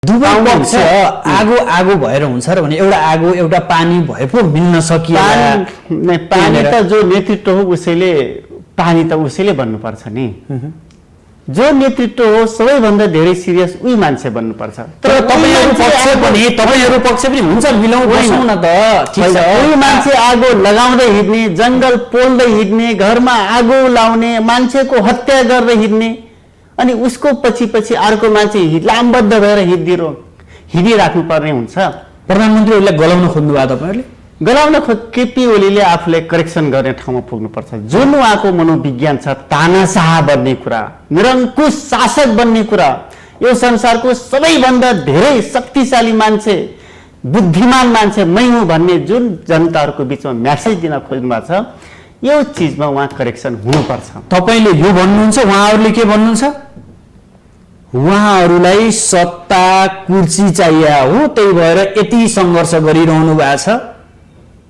दुवै पक्ष आगो आगो भएर हुन्छ र भने एउटा आगो एउटा पानी भए पो मिल्न सकिएला। पानी त जो नेतृत्व हो उसैले पानी त उसैले बन्नुपर्छ नि। जो नेतृत्व हो सबैभन्दा धेरै सिरियस उही मान्छे बन्नुपर्छ। तर तपाईहरु पक्ष पनि हुन्छ मिलाउँ बसौँ न त। ठीक छ, उही मान्छे आगो लगाउँदै हिड्ने, जंगल पोल्दै हिड्ने, घरमा आगो लाउने, मान्छेको हत्या गर्दै हिड्ने, अनि उसको पछि पछि अर्को मान्छे लामबद्ध भएर हिडिराख्नु पर्ने हुन्छ। प्रधानमन्त्रीहरूले गलाउन खोज्नु भयो तपाईहरुले? गलाउन केपी ओलीले आफूलाई करेक्सन गर्ने ठाउँमा पुग्नुपर्छ। जुन उहाँको मनोविज्ञान छ, तानाशाह बन्ने कुरा, निरङ्कुश शासक बन्ने कुरा, यो संसारको सबैभन्दा धेरै शक्तिशाली मान्छे, बुद्धिमान मान्छे मै हुँ भन्ने जुन जनताहरूको बीचमा म्यासेज दिन खोज्नु भएको छ, यो चीजमा उहाँ करेक्सन हुनुपर्छ। तपाईले यो भन्नुहुन्छ, उहाँहरूले के भन्नुहुन्छ? उहाँहरूलाई सत्ता कुर्सी चाहिए हो, त्यही भएर यति सङ्घर्ष गरिरहनु भएको छ,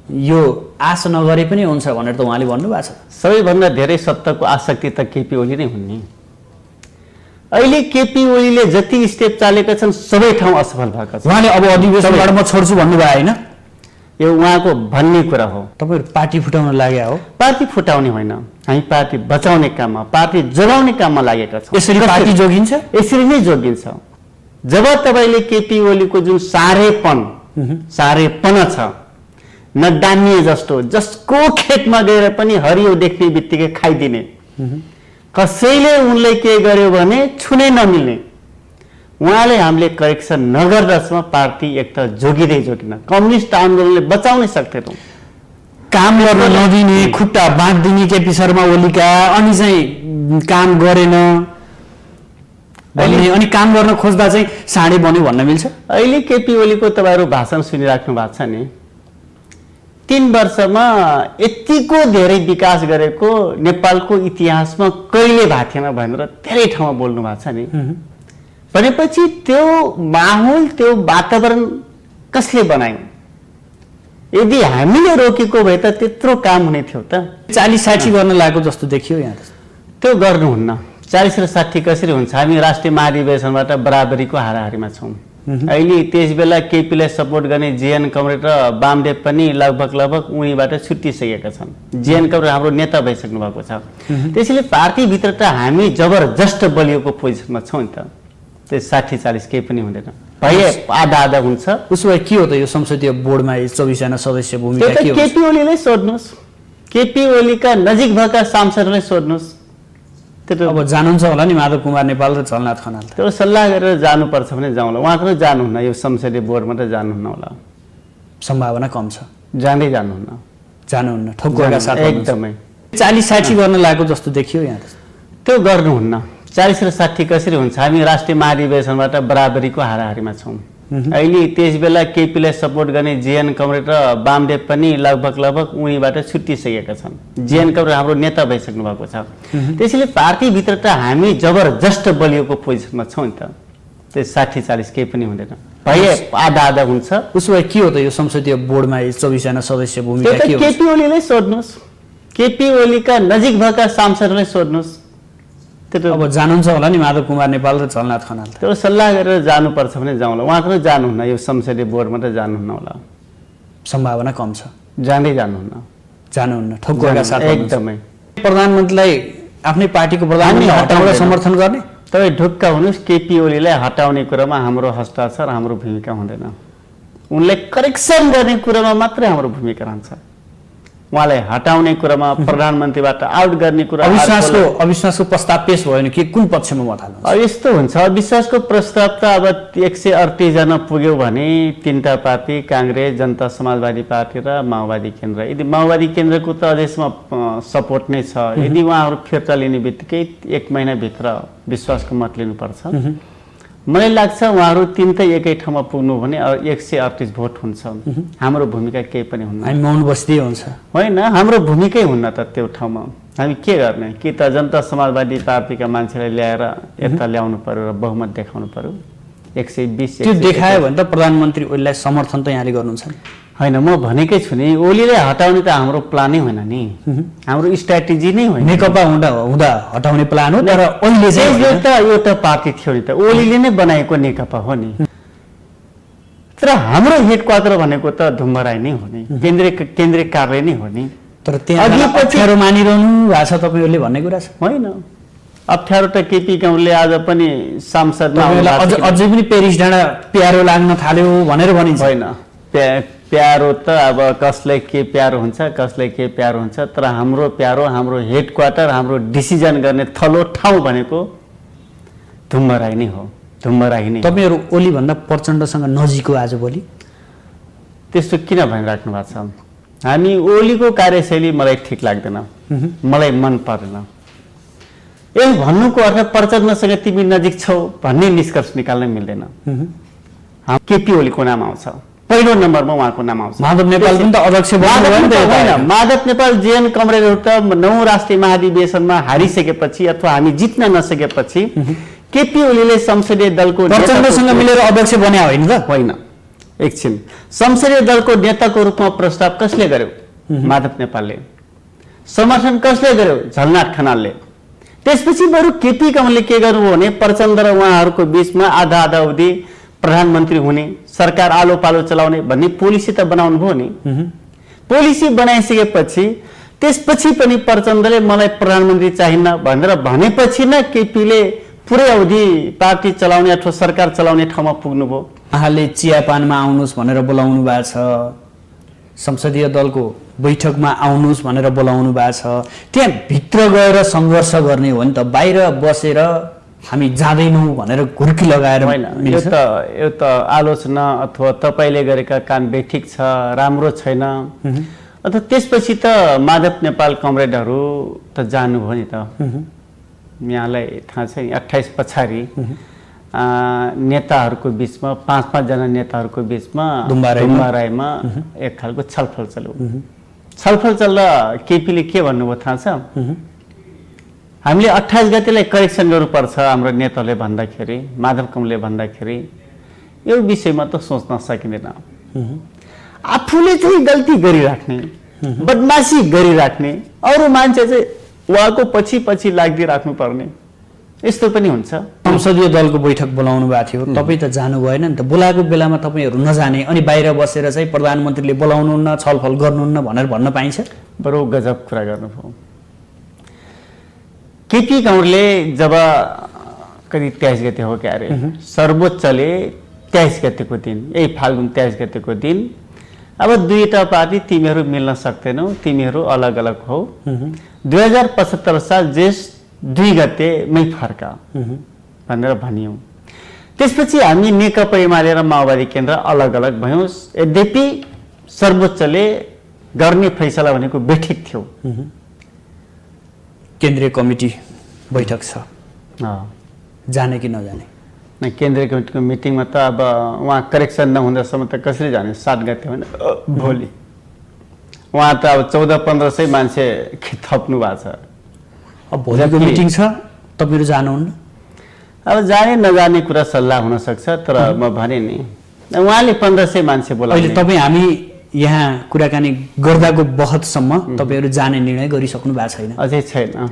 यो आश नगरे पनि हुन्छ भनेर त उहाँले भन्नुभएको छ। सबैभन्दा धेरै सत्ताको आसक्ति त केपी ओली नै हुन् नि। अहिले केपी ओलीले जति स्टेप चालेका छन् सबै ठाउँ असफल भएका छन्। उहाँले अब अधिवेशनबाट म छोड्छु भन्नुभयो हैन? यो उहाँको भन्ने कुरा हो। तपाईहरु पार्टी फुटाउन लाग्या हो? पार्टी फुटाउने होइन, हामी पार्टी बचाउने काममा, पार्टी जोगाउने काममा लागेका छौँ। यसरी पार्टी जोगिन्छ? यसरी नै जोगिन्छ। जब तपाईले केपी ओलीको जुन सारेपन छ, नडानिए जस्तो, जसको खेतमा गएर पनि हरियो देख्ने बित्तिकै खाइदिने, कसैले उनलाई के गर्यो भने छुनै नमिल्ने, उहाँले हामीले करेक्सन नगर्दासम्म पार्टी एक त जोगिँदै जोगिन, कम्युनिस्ट आन्दोलनले बचाउनै सक्दैनौँ। काम गर्न नदिने, खुट्टा बाँधिदिने केपी शर्मा ओलीका, अनि चाहिँ काम गरेन अनि काम गर्न खोज्दा चाहिँ साँडे बन्यो भन्न मिल्छ? अहिले केपी ओलीको तपाईहरु भाषण सुनिराख्नु भएको छ नि, 3 वर्षमा यतिको धेरै विकास गरेको नेपालको इतिहासमा कहिले भएको थिएन भनेर धेरै ठाउँमा बोल्नु भएको छ नि। भनेपछि त्यो माहौल, त्यो वातावरण कसले बनायो? यदि हामीले रोकेको भए त त्यत्रो काम हुने थियो त। 40-60 गर्न लागेको जस्तो देखियो यहाँ। त्यो गर्नुहुन्न। 40 र 60 कसरी हुन्छ? हामी राष्ट्रिय महाधिवेशनबाट बराबरीको हाराहारीमा छौँ। अहिले त्यस बेला केपीलाई सपोर्ट गर्ने जेएन कमरेड र वामदेव पनि लगभग उनीबाट छुट्टिसकेका छन्। जेएन कमरेड हाम्रो नेता भइसक्नु भएको छ। त्यसैले पार्टीभित्र त हामी जबरजस्त बलियोको पोजिसनमा छौँ नि त। त्यो 60-40 केही पनि हुँदैन, भए आधा हुन्छ। उसो भए के हो त यो संसदीय बोर्डमा 24 जना सदस्य भूमिका के हो? केपी ओलीलाई सोध्नुहोस्, केपी ओलीका नजिक भएका सांसदलाई सोध्नुहोस्। अब जानुहुन्छ होला नि माधव कुमार नेपाल र झलनाथ खनाल। त्यो सल्लाह गरेर जानुपर्छ भने जाउँला। उहाँको त जानुहुन्न, यो संसदीय बोर्डमा त जानुहुन्न होला, सम्भावना कम छ। जानुहुन्न ठोक्करका साथ एकदमै। 40-60 गर्न लागेको जस्तो देखियो यहाँ। त्यो गर्नुहुन्न। 40 र 60 कसरी हुन्छ? हामी राष्ट्रिय महाधिवेशनबाट बराबरीको हाराहारीमा छौँ। अहिले त्यस बेला केपीलाई सपोर्ट गर्ने जेएन कमरेड र वामदेव पनि लगभग उनीबाट छुट्टिसकेका छन्। जेएन कमरेड हाम्रो नेता भइसक्नु भएको छ। त्यसैले पार्टीभित्र त हामी जबरजस्त बलियोको पोजिसनमा छौँ नि त। त्यो 60-40 केही पनि हुँदैन, भए आधा हुन्छ। उसो भए के हो त यो संसदीय बोर्डमा 24 जना सदस्य भूमिका के हो? केपी ओलीलाई सोध्नुहोस्, केपी ओलीका नजिक भएका सांसदलाई सोध्नुहोस्। अब जानुहुन्छ होला नि माधव कुमार नेपाल र झलनाथ खनाल। त्यो सल्लाह गरेर जानुपर्छ भने जाउँला। उहाँको त जानुहुन्न, यो संसदीय बोर्डमा त जानुहुन्न होला, सम्भावना कम छ। जानुहुन्न ठोक्करका साथ एकदमै। प्रधानमन्त्रीलाई आफ्नै पार्टीको प्रधानमन्त्री हटाउन समर्थन गर्ने? तपाईँ ढुक्क हुनुहोस्, केपी ओलीलाई हटाउने कुरामा हाम्रो हस्ताक्षर, हाम्रो भूमिका हुँदैन। उनलाई करेक्सन गर्ने कुरामा मात्रै हाम्रो भूमिका रहन्छ। उहाँलाई हटाउने कुरामा, प्रधानमन्त्रीबाट आउट गर्ने कुरा, अविश्वासको प्रस्ताव पेश भयो भने के कुन पक्षमा मत हाल्नुहुन्छ? अब यस्तो हुन्छ, अविश्वासको प्रस्ताव त अब 138 जना पुग्यो भने 3टा पार्टी, कांग्रेस, जनता समाजवादी पार्टी र माओवादी केन्द्र। यदि माओवादी केन्द्रको त अझैसम्म सपोर्ट नै छ। यदि उहाँहरू फिर्ता लिने बित्तिकै 1 महिनाभित्र विश्वासको मत लिनुपर्छ। मलाई लाग्छ उहाँहरू 3 त एकै ठाउँमा पुग्नु भने 138 भोट हुन्छ। हाम्रो भूमिका केही पनि हुन्न, हामी मौन बस्दै हुन्छ होइन। हाम्रो भूमिकै हुन्न त त्यो ठाउँमा। हामी के गर्ने? कि त जनता समाजवादी पार्टीका मान्छेलाई ल्याएर यता ल्याउनु पर्यो र बहुमत देखाउनु पर्यो। 120 त्यो देखायो भने त प्रधानमन्त्री ओलीलाई समर्थन त यहाँले गर्नुहुन्छ नि? होइन, म भनेकै छु नि, ओलीलाई हटाउने त हाम्रो प्लानै होइन नि, हाम्रो स्ट्र्याटेजी नै होइन। नेकपा हुँदा हटाउने प्लान हो, तर अहिले चाहिँ त यो त पार्टी थियो नि त, ओलीले नै बनाएको नेकपा हो नि। तर हाम्रो हेडक्वार्टर भनेको त धुम्बराई नै हो नि, केन्द्रीय कार्यालय नै हो नि। तर त्यहाँ अप्ठ्यारो मानिरहनु भएको छ तपाईँहरूले भन्ने कुरा छ होइन। अप्ठ्यारो त केपी गाउँले आज पनि सांसदमा अझै पनि पेरिस डाँडा प्यारो लाग्न थाल्यो भनेर भनिन्छ। होइन, प्यारो त अब कसलाई के प्यारो हुन्छ, कसलाई के प्यारो हुन्छ, तर हाम्रो प्यारो, हाम्रो हेडक्वार्टर, हाम्रो डिसिजन गर्ने थलो ठाउँ भनेको धुम्बराई नै हो, धुम्बराई नै। तपाईँहरू ओलीभन्दा प्रचण्डसँग नजिक हो आजभोलि? त्यस्तो किन भनिराख्नु भएको छ? हामी ओलीको कार्यशैली मलाई ठिक लाग्दैन, मलाई मन पर्दैन। ए भन्नुको अर्थ प्रचण्डसँग तिमी नजिक छौ भन्ने निष्कर्ष निकाल्न मिल्दैन। केपी ओलीको नाम आउँछ, पहिलो नम्बरमा उहाँको नाम आउँछ। माधव नेपाल पनि त अध्यक्ष होइन, माधव नेपाल जेएन कमरेडहरू त 9 राष्ट्रिय महाधिवेशनमा हारिसकेपछि अथवा हामी जित्न नसकेपछि केपी ओलीले संसदीय दलको प्रचण्डसँग मिलेर अध्यक्ष बन्या होइन त? होइन, एकछिन। संसदीय दलको नेताको रूपमा प्रस्ताव कसले गर्यो? माधव नेपालले। समर्थन कसले गर्यो? झलनाथ खनालले। त्यसपछि बरु केपी गाउँले के गर्नुभयो भने प्रचण्ड र उहाँहरूको बीचमा आधा अवधि प्रधानमन्त्री हुने, सरकार आलो पालो चलाउने भन्ने पोलिसी त बनाउनु भयो नि। पोलिसी बनाइसकेपछि त्यसपछि पनि प्रचण्डले मलाई प्रधानमन्त्री चाहिन्न भनेर भनेपछि न केपीले पुरै अवधि पार्टी चलाउने अथवा सरकार चलाउने ठाउँमा पुग्नुभयो। उहाँले चियापानमा आउनुहोस् भनेर बोलाउनु भएको छ, संसदीय दलको बैठकमा आउनुहोस् भनेर बोलाउनु भएको छ। त्यहाँ भित्र गएर सङ्घर्ष गर्ने हो नि त, बाहिर बसेर हामी जाँदैनौँ भनेर घुर्की लगाएर होइन। यो त आलोचना अथवा तपाईँले गरेका काम बेठिक छ, राम्रो छैन। अन्त त्यसपछि त माधव नेपाल कमरेडहरू त जानुभयो नि त। यहाँलाई थाहा छ नि, 28 पछाडि नेताहरूको बिचमा 5-5 जना नेताहरूको बिचमा धुम्बराईमा एक खालको छलफल चल्यो। छलफल चल्दा केपीले के भन्नुभयो थाहा छ? हामीले 28 गतेलाई करेक्सन गर्नुपर्छ हाम्रो नेताले भन्दाखेरि, माधव कमले भन्दाखेरि यो विषयमा त सोच्न सकिँदैन। आफूले चाहिँ गल्ती गरिराख्ने, बदमासी गरिराख्ने, अरू मान्छे चाहिँ उहाँको पछि पछि लाग्दिराख्नु पर्ने, यस्तो पनि हुन्छ। संसदीय दलको बैठक बोलाउनु भएको थियो, तपाईँ त जानु भएन नि त। बोलाएको बेलामा तपाईँहरू नजाने अनि बाहिर बसेर चाहिँ प्रधानमन्त्रीले बोलाउनुहुन्न, छलफल गर्नुहुन्न भनेर भन्न पाइन्छ? बरु गजब कुरा गर्नुभयो। केपी गाउँले जब कति 23 गते हो क्या अरे, सर्वोच्चले 23 गतेको दिन, यही फाल्गुन 23 गतेको दिन अब दुईटा पार्टी तिमीहरू मिल्न सक्दैनौ, तिमीहरू अलग अलग हो, 2075 साल जेठ 2 गतेमै फर्का भनेर भनियौँ। त्यसपछि हामी नेकपा एमाले र माओवादी केन्द्र अलग अलग भयौँ। यद्यपि सर्वोच्चले गर्ने फैसला भनेको बेठिक थियो। केन्द्रीय कमिटी बैठक छ, जाने कि नजाने? केन्द्रीय कमिटीको मिटिङमा त अब उहाँ करेक्सन नहुँदासम्म त कसरी जाने? 7 गते होइन, भोलि उहाँ त अब 1400-1500 मान्छे थप्नु भएको छ। अब भोलिको मिटिङ छ, तपाईँहरू जानुहुन्न? अब जाने नजाने कुरा सल्लाह हुनसक्छ, तर म भने नि उहाँले 1500 मान्छे बोलाउने। अहिले तपाईँ हामी यहाँ कुराकानी गर्दाको बहतसम्म तपाईँहरू जाने निर्णय गरिसक्नु भएको छैन? अझै छैन।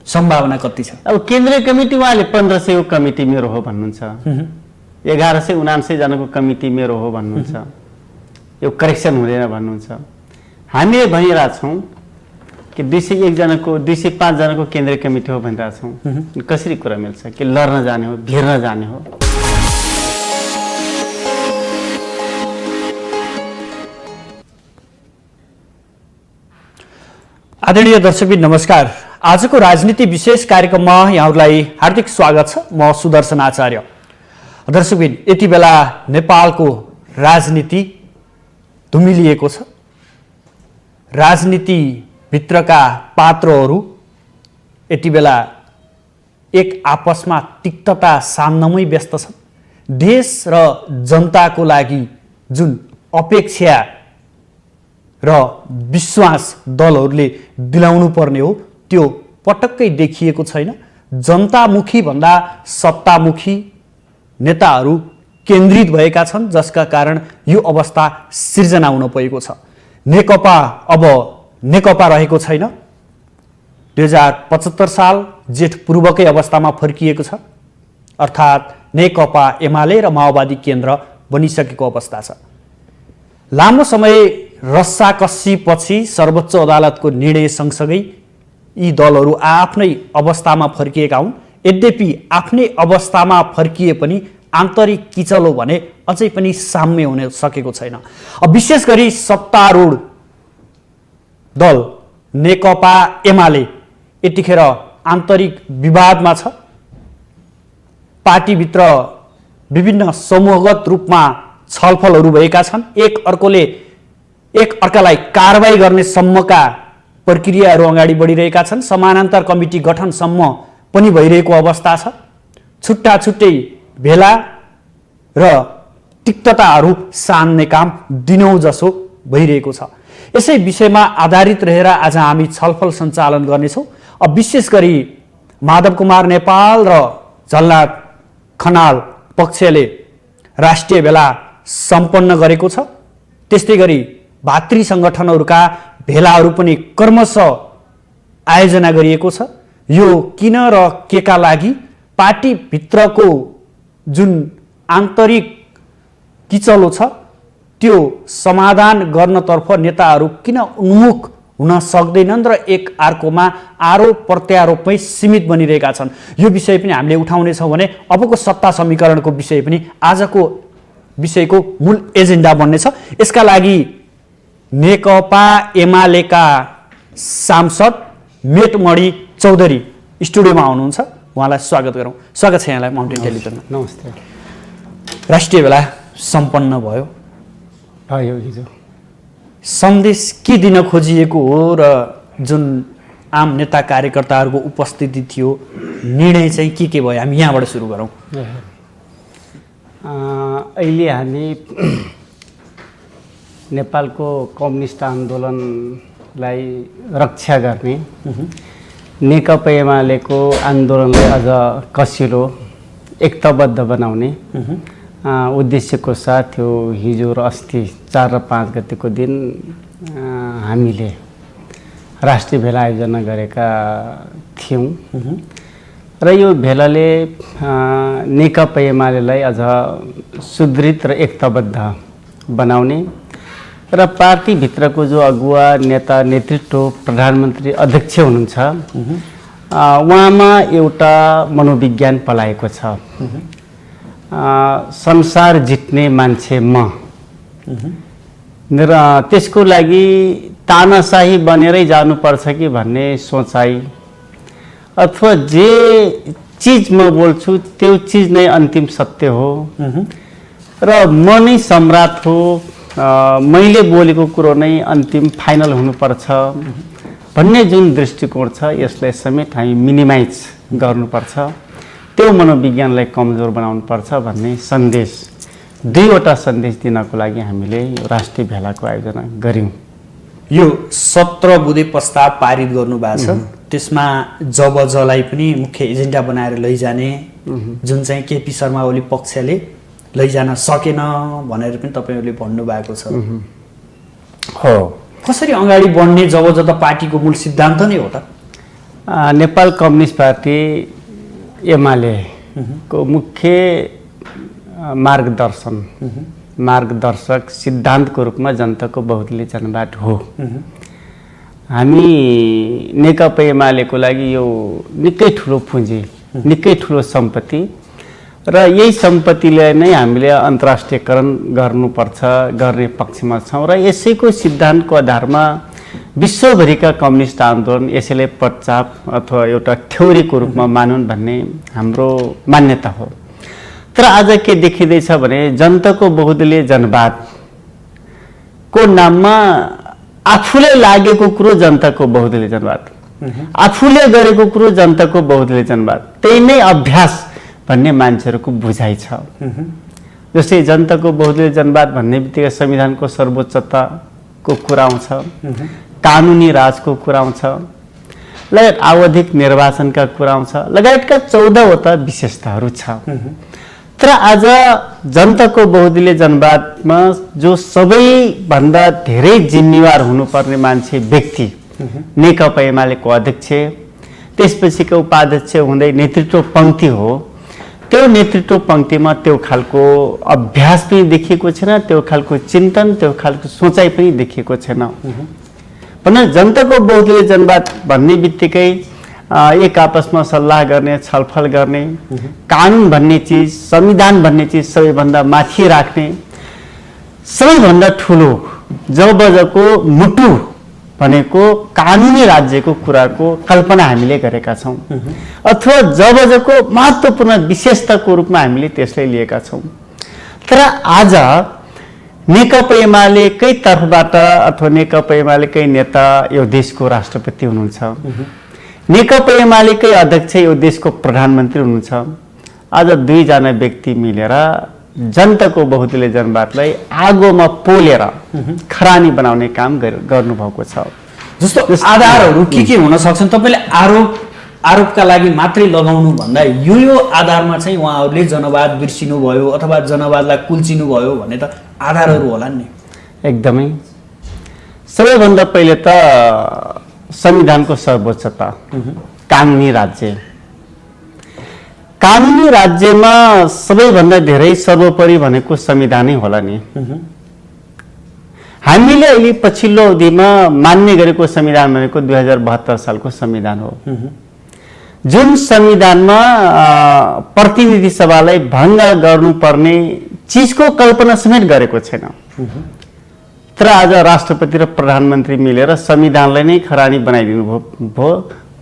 सम्भावना कति छ? अब केन्द्रीय कमिटी उहाँले 1500 कमिटी मेरो हो भन्नुहुन्छ, 1179 जनाको कमिटी मेरो हो भन्नुहुन्छ, यो करेक्सन हुँदैन भन्नुहुन्छ। हामीले भनिरहेछौँ कि 201 जनाको 205 जनाको केन्द्रीय कमिटी हो भनिरहेछौँ। कसरी कुरा मिल्छ? कि लड्न जाने हो, भिर्न जाने हो? आदरणीय दर्शकबिन नमस्कार। आजको राजनीति विशेष कार्यक्रममा यहाँहरूलाई हार्दिक स्वागत छ। म सुदर्शन आचार्य। दर्शकबिन, यति बेला नेपालको राजनीति धुमिलिएको छ। राजनीतिभित्रका पात्रहरू यति बेला एक आपसमा तिक्तता साम्नमै व्यस्त छन्। देश र जनताको लागि जुन अपेक्षा र विश्वास दलहरूले दिलाउनु पर्ने हो त्यो पटक्कै देखिएको छैन। जनतामुखी भन्दा सत्तामुखी नेताहरू केन्द्रित भएका छन्, जसका कारण यो अवस्था सिर्जना हुन पुगेको छ। नेकपा अब नेकपा रहेको छैन। 2075 साल जेठ पूर्वकै अवस्थामा फर्किएको छ। अर्थात् नेकपा एमाले र माओवादी केन्द्र बनिसकेको अवस्था छ। लामो समय रस्साकस्सीपछि सर्वोच्च अदालतको निर्णय सँगसँगै यी दलहरू आफ्नै अवस्थामा फर्किएका हुन्। यद्यपि आफ्नै अवस्थामा फर्किए पनि आन्तरिक किचलो भने अझै पनि साम्य हुन सकेको छैन। विशेष गरी सत्तारूढ दल नेकपा एमाले यतिखेर आन्तरिक विवादमा छ। पार्टीभित्र विभिन्न समूहगत रूपमा छलफलहरू भएका छन्। एक अर्कालाई कारबाही गर्ने सम्मका प्रक्रियाहरू अगाडि बढिरहेका छन्। समानान्तर कमिटी गठनसम्म पनि भइरहेको अवस्था छ। छुट्टा छुट्टै भेला र तिक्तताहरू सान्ने काम दिनौँ जसो भइरहेको छ। यसै विषयमा आधारित रहेर आज हामी छलफल सञ्चालन गर्नेछौँ। विशेष गरी माधव कुमार नेपाल र झलनाथ खनाल पक्षले राष्ट्रिय भेला सम्पन्न गरेको छ। त्यस्तै गरी भातृ सङ्गठनहरूका भेलाहरू पनि क्रमशः आयोजना गरिएको छ। यो किन र केका लागि पार्टीभित्रको जुन आन्तरिक किचलो छ त्यो समाधान गर्नतर्फ नेताहरू किन उन्मुख हुन सक्दैनन् र एक अर्कोमा आरोप प्रत्यारोपमै सीमित बनिरहेका छन्, यो विषय पनि हामीले उठाउनेछौँ भने अबको सत्ता समीकरणको विषय पनि आजको विषयको मूल एजेन्डा बन्नेछ। यसका लागि नेकपा एमालेका सांसद मेटमणि चौधरी स्टुडियोमा हुनुहुन्छ। उहाँलाई स्वागत गरौँ। स्वागत छ यहाँलाई माउन्टेन टेलिभिजनमा। नमस्ते। राष्ट्रिय भेला सम्पन्न भयो। हिजो सन्देश के दिन खोजिएको हो र जुन आम नेता कार्यकर्ताहरूको उपस्थिति थियो, निर्णय चाहिँ के भयो? हामी यहाँबाट सुरु गरौँ। अहिले हामी नेपालको कम्युनिस्ट आन्दोलनलाई रक्षा गर्ने नेकपा एमालेको आन्दोलनलाई अझ कसिलो एकताबद्ध बनाउने उद्देश्यको साथ यो हिजो र अस्ति 4 र 5 गतेको दिन हामीले राष्ट्रिय भेला आयोजना गरेका थियौँ र यो भेलाले नेकपा एमालेलाई अझ सुदृढ र एकताबद्ध बनाउने र पार्टीभित्रको जो अगुवा नेता नेतृत्व प्रधानमन्त्री अध्यक्ष हुनुहुन्छ उहाँमा एउटा मनोविज्ञान पलाएको छ। संसार जित्ने मान्छे म र त्यसको लागि तानाशाही बनेरै जानुपर्छ कि भन्ने सोचाइ, अथवा जे चिज म बोल्छु त्यो चिज नै अन्तिम सत्य हो र म नै सम्राट हो, मैले बोलेको कुरो नै अन्तिम फाइनल हुनुपर्छ भन्ने जुन दृष्टिकोण छ, यसलाई समेत हामी मिनिमाइज गर्नुपर्छ, त्यो मनोविज्ञानलाई कमजोर बनाउनुपर्छ भन्ने सन्देश, 2वटा सन्देश दिनको लागि हामीले यो राष्ट्रिय भेलाको आयोजना गर्यौँ। यो 17 बुँदे प्रस्ताव पारित गर्नु भएको छ। त्यसमा जबजलाई पनि मुख्य एजेन्डा बनाएर लैजाने, जुन चाहिँ केपी शर्मा ओली पक्षले लैजान सकेन भनेर पनि तपाईँहरूले भन्नुभएको छ। हो, कसरी अगाडि बढ्ने जबज त पार्टीको मूल सिद्धान्त नै हो त। नेपाल कम्युनिस्ट पार्टी एमाले को मुख्य मार्गदर्शक सिद्धान्तको रूपमा जनताको बहुदलीय जनमत हो। हामी नेकपा एमालेको लागि यो निकै ठुलो पुँजी, निकै ठुलो सम्पत्ति र यही सम्पत्तिलाई नै हामीले अन्तर्राष्ट्रियकरण गर्नुपर्छ गर्ने पक्षमा छौँ र यसैको सिद्धान्तको आधारमा विश्वभरिका कम्युनिस्ट आन्दोलन यसैले पश्चाप अथवा एउटा थ्योरीको रूपमा मानुन् भन्ने हाम्रो मान्यता हो। तर आज के देखिँदैछ भने जनताको बहुदलीय जनवादको नाममा आफूले लागेको कुरो जनताको बहुदलीय जनवाद, आफूले गरेको कुरो जनताको बहुदलीय जनवाद, त्यही नै अभ्यास भन्ने मान्छेहरूको बुझाइ छ। जस्तै जनताको बहुदलीय जनवाद भन्ने बित्तिकै संविधानको सर्वोच्चताको कुरा आउँछ, कानुनी राजको कुरा आउँछ, लगायत आवधिक निर्वाचनका कुरा आउँछ, लगायतका 14वटा विशेषताहरू छ। तर आज जनताको बहुदलीय जनवादमा जो सबैभन्दा धेरै जिम्मेवार हुनुपर्ने मान्छे व्यक्ति नेकपा एमालेको अध्यक्ष, त्यसपछिको उपाध्यक्ष हुँदै नेतृत्व पङ्क्ति हो, त्यो नेतृत्व पंक्तिमा त्यो खालको अभ्यास पनि देखिएको छैन, त्यो खालको चिन्तन, त्यो खालको सोचाइ पनि देखिएको छैन। भने जनताको बहुदलीय जनवाद भन्ने बित्तिकै एक आपसमा सल्लाह गर्ने, छलफल गर्ने, कानुन भन्ने चिज, संविधान भन्ने चिज सबैभन्दा माथि राख्ने, सबैभन्दा ठुलो जबजको मुटु भनेको कानुनी राज्यको कुराको कल्पना हामीले गरेका छौँ, अथवा जबजको महत्त्वपूर्ण विशेषताको रूपमा हामीले त्यसलाई लिएका छौँ। तर आज नेकपा एमालेकै तर्फबाट अथवा नेकपा एमालेकै नेता यो देशको राष्ट्रपति हुनुहुन्छ, नेकपा एमालेकै अध्यक्ष यो देशको प्रधानमन्त्री हुनुहुन्छ। आज दुईजना व्यक्ति मिलेर जनताको बहुदलीय जनवादलाई आगोमा पोलेर खरानी बनाउने काम गर्नुभएको छ। जस्तो आधारहरू के हुन सक्छन्? तपाईँले आरोपका लागि मात्रै लगाउनु भन्दा यो आधारमा चाहिँ उहाँहरूले जनवाद बिर्सिनु भयो अथवा जनवादलाई कुल्चिनु भयो भन्ने त आधारहरू होला नि। एकदमै सबैभन्दा पहिले त संविधानको सर्वोच्चता, कानुनी राज्य। कानुनी राज्यमा सबैभन्दा धेरै सर्वोपरि भनेको संविधानै होला नि। हामीले अहिले पछिल्लो अवधिमा मान्ने गरेको संविधान भनेको 2072 सालको संविधान हो, जुन संविधानमा प्रतिनिधि सभालाई भङ्ग गर्नुपर्ने चिजको कल्पना समेत गरेको छैन। तर आज राष्ट्रपति र प्रधानमन्त्री मिलेर संविधानलाई नै खरानी बनाइदिनु भयो,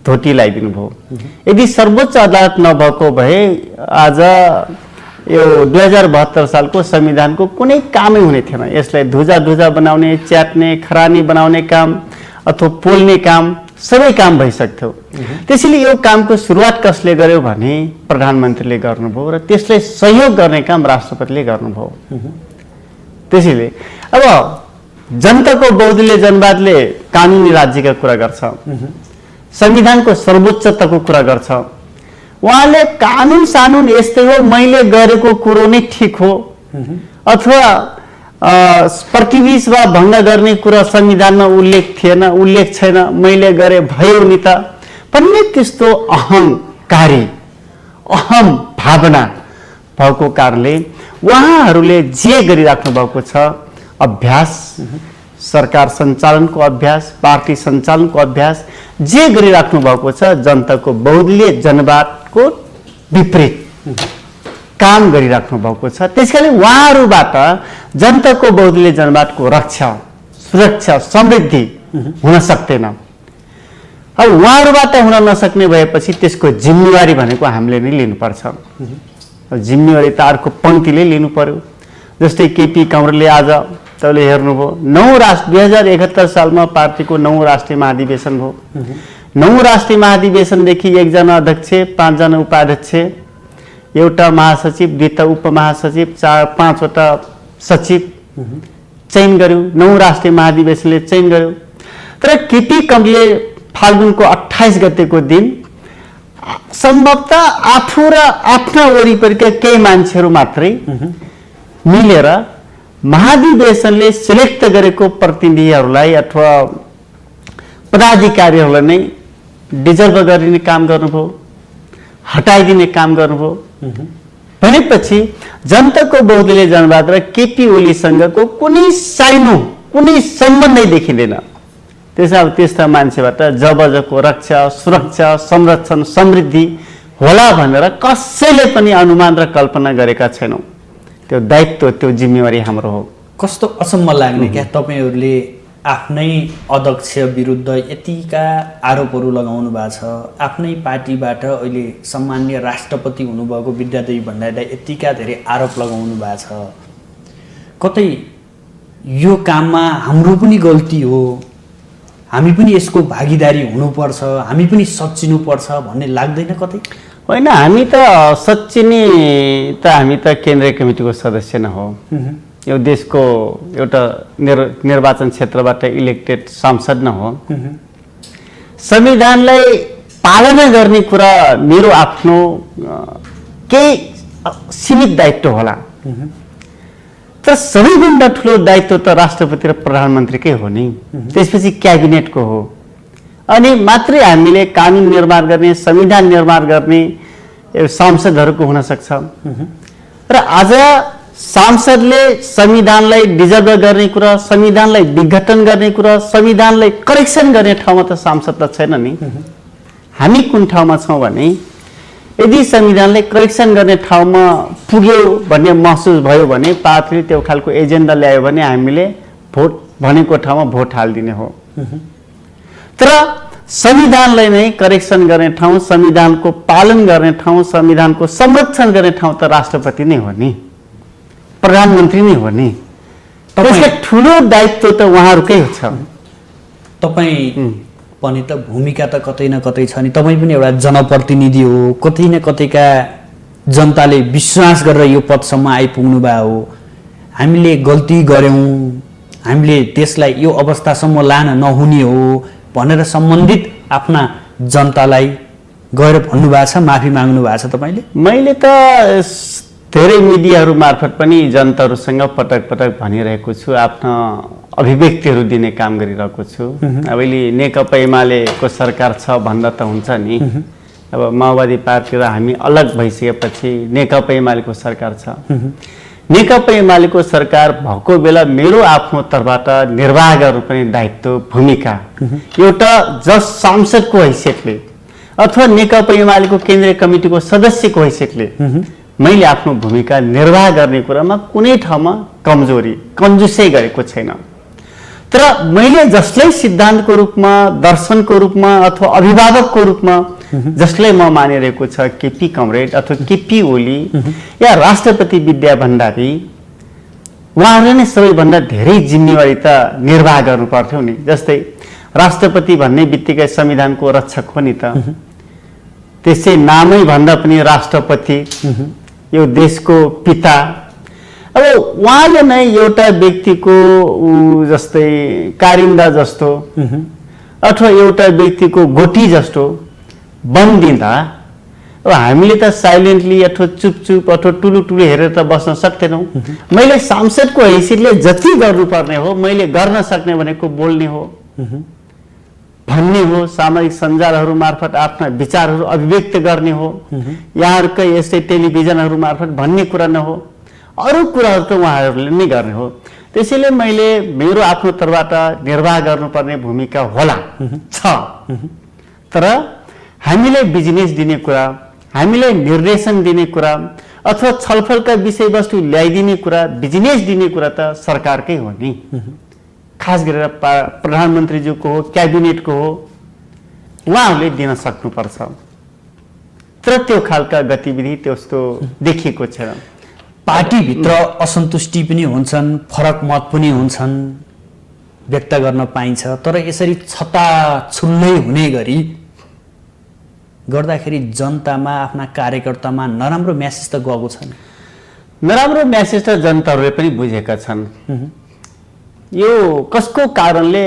धोटी लगाइदिनु भयो। यदि सर्वोच्च अदालत नभएको भए आज यो 2072 सालको संविधानको कुनै कामै हुने थिएन। यसलाई धुजा बनाउने, च्याट्ने, खरानी बनाउने काम अथवा पोल्ने काम सबै काम भइसक्थ्यो। त्यसैले यो कामको सुरुवात कसले गर्यो भने प्रधानमन्त्रीले गर्नुभयो र त्यसलाई सहयोग गर्ने काम राष्ट्रपतिले गर्नुभयो। त्यसैले अब जनताको बहुदलीय जनवादले कानुनी राज्यका कुरा गर्छ, संविधानको सर्वोच्चताको कुरा गर्छ। उहाँले कानुन सानुन यस्तै हो, मैले गरेको कुरो नै ठिक हो, अथवा प्रतिनिधि सभा भङ्ग गर्ने कुरा संविधानमा उल्लेख थिएन, उल्लेख छैन, मैले गरे भयो नि त भन्ने त्यस्तो अहङ्कारी, अहम भावना भएको कारणले उहाँहरूले जे गरिराख्नु भएको छ अभ्यास, सरकार सञ्चालनको अभ्यास, पार्टी सञ्चालनको अभ्यास जे गरिराख्नु भएको छ जनताको बहुदलीय जनवादको विपरीत काम गरिराख्नु भएको छ। त्यसकारण उहाँहरूबाट जनताको बहुदलीय जनवादको रक्षा, सुरक्षा, समृद्धि हुन सक्दैन। अब उहाँहरूबाट हुन नसक्ने भएपछि त्यसको जिम्मेवारी भनेको हामीले नै लिनुपर्छ। जिम्मेवारी त अर्को पङ्क्तिले लिनु पर्यो। जस्तै केपी कामरेडले आज तपाईँले हेर्नुभयो 2071 सालमा पार्टीको 9 राष्ट्रिय महाधिवेशन भयो। 9 राष्ट्रिय महाधिवेशनदेखि 1 जना अध्यक्ष, 5 जना उपाध्यक्ष, एउटा महासचिव, 2 उपमहासचिव, 4-5वटा सचिव चयन गर्यो। 9 राष्ट्रिय महाधिवेशनले चयन गर्यो। तर केपी कामरेडले फाल्गुनको 28 गतेको दिन सम्भवतः आफू र आफ्ना वरिपरिका केही मान्छेहरू मात्रै मिलेर महाधिवेशनले सिलेक्ट गरेको प्रतिनिधिहरूलाई अथवा पदाधिकारीहरूलाई नै डिजर्भ गरिने काम गर्नुभयो, हटाइदिने काम गर्नुभयो। भनेपछि जनताको बहुदलीय जनवाद र केपी ओलीसँगको कुनै साइनो, कुनै सम्बन्धै देखिँदैन। त्यसै अब त्यस्ता मान्छेबाट जबजको रक्षा, सुरक्षा, संरक्षण, समृद्धि होला भनेर कसैले पनि अनुमान र कल्पना गरेका छैनौँ। त्यो दायित्व, त्यो जिम्मेवारी हाम्रो हो। कस्तो अचम्म लाग्ने क्या, तपाईँहरूले आफ्नै अध्यक्ष विरुद्ध यतिका आरोपहरू लगाउनु भएको छ, आफ्नै पार्टीबाट अहिले सम्मान्य राष्ट्रपति हुनुभएको विद्यादेवी भण्डारीलाई यतिका धेरै आरोप लगाउनु भएको छ। कतै यो काममा हाम्रो पनि गल्ती हो, हामी पनि यसको भागीदारी हुनुपर्छ, हामी पनि सच्चिनुपर्छ भन्ने लाग्दैन कतै? होइन, हामी त सच्चिने त हामी त केन्द्रीय कमिटीको सदस्य न हो, यो देशको एउटा निर्वाचन क्षेत्रबाट इलेक्टेड सांसद न हो। संविधानलाई पालना गर्ने कुरा मेरो आफ्नो केही सीमित दायित्व होला, तर सबैभन्दा ठुलो दायित्व त राष्ट्रपति र प्रधानमन्त्रीकै हो नि, त्यसपछि क्याबिनेटको हो। अनि मात्रै हामीले कानुन निर्माण गर्ने, संविधान निर्माण गर्ने सांसदहरूको हुन सक्छ र आज सांसदले संविधानलाई डिजर्भ गर्ने कुरा, संविधानलाई विघटन गर्ने कुरा, संविधानलाई करेक्सन गर्ने ठाउँमा त सांसद त छैन नि। हामी कुन ठाउँमा छौँ भने यदि संविधानलाई करेक्सन गर्ने ठाउँमा पुग्यो भन्ने महसुस भयो भने पार्टीले त्यो खालको एजेन्डा ल्यायो भने हामीले भोट भनेको ठाउँमा भोट हालिदिने हो। तर संविधानलाई नै करेक्सन गर्ने ठाउँ, संविधानको पालन गर्ने ठाउँ, संविधानको संरक्षण गर्ने ठाउँ त राष्ट्रपति नै हो नि, प्रधानमन्त्री नै हो नि। त्यसले ठुलो दायित्व त उहाँहरूकै छ। तपाईँ पनि त भूमिका त कतै न कतै छ नि, तपाईँ पनि एउटा जनप्रतिनिधि हो, कतै न कतैका जनताले विश्वास गरेर यो पदसम्म आइपुग्नु भयो हो। हामीले गल्ती गऱ्यौँ, हामीले त्यसलाई यो अवस्थासम्म लान नहुने हो भनेर सम्बन्धित आफ्ना जनतालाई गएर भन्नुभएको छ, माफी माग्नु भएको छ तपाईँले? मैले त धेरै मिडियाहरू मार्फत पनि जनताहरूसँग पटक पटक भनिरहेको छु, आफ्ना अभिव्यक्तिहरू दिने काम गरिरहेको छु। अब अहिले नेकपा एमालेको सरकार छ भन्दा त हुन्छ नि। अब माओवादी पार्टी र हामी अलग भइसकेपछि नेकपा एमालेको सरकार छ। नेकपा एमालेको सरकार भएको बेला मेरो आफ्नो तर्फबाट निर्वाह गर्नुपर्ने दायित्व, भूमिका एउटा जस सांसदको हैसियतले अथवा नेकपा एमालेको केन्द्रीय कमिटीको सदस्यको हैसियतले मैले आफ्नो भूमिका निर्वाह गर्ने कुरामा कुनै ठाउँमा कमजोरी, कन्जुसै गरेको छैन। तर मैले जसलाई सिद्धान्तको रूपमा, दर्शनको रूपमा अथवा अभिभावकको रूपमा जसलाई म मानिरहेको छ, केपी कमरेड अथवा केपी ओली या राष्ट्रपति विद्या भण्डारी, उहाँहरूले नै सबैभन्दा धेरै जिम्मेवारी त निर्वाह गर्नु पर्थ्यो नि। जस्तै राष्ट्रपति भन्ने बित्तिकै संविधानको रक्षक हो नि त, त्यसै नामै भन्दा पनि राष्ट्रपति, यो देशको पिता। अब उहाँले नै एउटा व्यक्तिको जस्तै कारिन्दा जस्तो अथवा एउटा व्यक्तिको गोटी जस्तो बन्दिँदा अब हामीले त साइलेन्टली अथवा चुपचुप अथवा टुलु टुलु हेरेर त बस्न सक्दैनौँ। मैले सांसदको हैसियतले जति गर्नुपर्ने हो, मैले गर्न सक्ने भनेको बोल्ने हो, भन्ने हो, सामाजिक सञ्जालहरू मार्फत आफ्ना विचारहरू अभिव्यक्त गर्ने हो, यहाँहरूकै यस्तै टेलिभिजनहरू मार्फत भन्ने कुरा नहो, अरू कुराहरू त उहाँहरूले नै गर्ने हो। त्यसैले मैले मेरो आफ्नो तर्फबाट निर्वाह गर्नुपर्ने भूमिका होला छ। तर हामीले बिजनेस दिने कुरा, हामीले निर्देशन दिने कुरा अथवा छलफलका विषयवस्तु ल्याइदिने कुरा, बिजनेस दिने कुरा त सरकारकै हो नि। खास गरेर प्रधानमन्त्रीज्यूको हो, क्याबिनेटको हो, उहाँहरूले दिन सक्नुपर्छ। तर त्यो खालका गतिविधि त्यस्तो देखिएको छैन। पार्टीभित्र असन्तुष्टि पनि हुन्छन्, फरक मत पनि हुन्छन्, व्यक्त गर्न पाइन्छ। तर यसरी छताछुल्लै हुने गरी गर्दाखेरि जनतामा, आफ्ना कार्यकर्तामा नराम्रो म्यासेज त गएको छ नि। नराम्रो म्यासेज त जनताहरूले पनि बुझेका छन्। यो कसको कारणले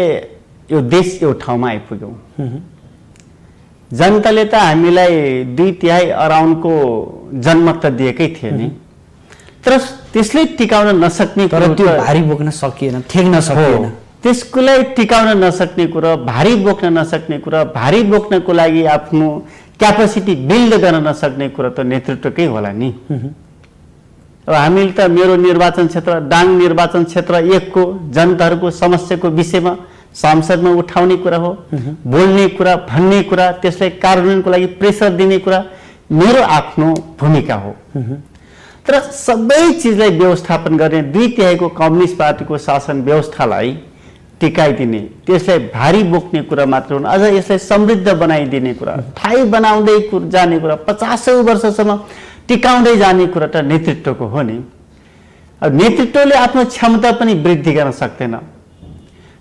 यो देश यो ठाउँमा आइपुग्यो? जनताले त हामीलाई 2/3 अराउन्डको जनमत त दिएकै थिए नि। तर त्यसले टिकाउन नसक्ने, तर त्यो भारी बोक्न सकिएन, ठेक्न सकिएन। त्यसकोलाई टिकाउन नसक्ने कुरा, भारी बोक्न नसक्ने कुरा, भारी बोक्नको लागि आफ्नो क्यापेसिटी बिल्ड गर्न नसक्ने कुरा त नेतृत्वकै होला नि। अब हामीले त मेरो निर्वाचन क्षेत्र डाङ निर्वाचन क्षेत्र 1 को जनताहरूको समस्याको विषयमा सांसदमा उठाउने कुरा हो, बोल्ने कुरा, भन्ने कुरा, त्यसलाई कार्यान्वयनको लागि प्रेसर दिने कुरा मेरो आफ्नो भूमिका हो। तर सबै चिजलाई व्यवस्थापन गर्ने 2/3 कम्युनिस्ट पार्टीको शासन व्यवस्थालाई टिकाइदिने, त्यसलाई भारी बोक्ने कुरा मात्र हुन्, अझ यसलाई समृद्ध बनाइदिने कुरा, ठाई बनाउँदै जाने कुरा, 50 वर्षसम्म टिकाउँदै जाने कुरा त नेतृत्वको हो नि। अब नेतृत्वले आफ्नो क्षमता पनि वृद्धि गर्न सक्दैन,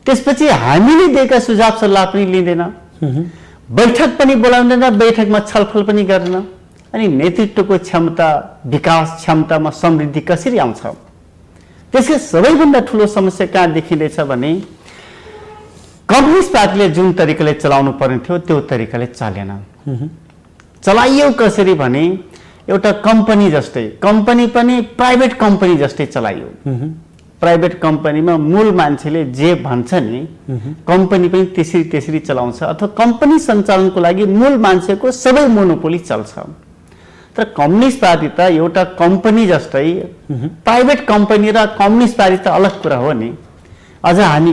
त्यसपछि हामीले दिएका सुझाव सल्लाह पनि लिँदैन, बैठक पनि बोलाउँदैन, बैठकमा छलफल पनि गर्दैन। अनि नेतृत्वको क्षमता, विकास क्षमतामा समृद्धि कसरी आउँछ? त्यसको सबैभन्दा ठुलो समस्या कहाँ देखिँदैछ भने कम्युनिस्ट पार्टीले जुन तरिकाले चलाउनु पर्ने थियो त्यो तरिकाले चलेन। चलाइयो कसरी भने एउटा कम्पनी जस्तै, कम्पनी पनि प्राइभेट कम्पनी जस्तै चलाइयो। प्राइभेट कम्पनीमा मूल मान्छेले जे भन्छ नि, कम्पनी पनि त्यसरी चलाउँछ, अथवा कम्पनी सञ्चालनको लागि मूल मान्छेको सबै मोनोपोली चल्छ। तर कम्युनिस्ट पार्टी त एउटा कम्पनी जस्तै प्राइभेट कम्पनी र कम्युनिस्ट पार्टी त अलग कुरा हो नि। अझ हामी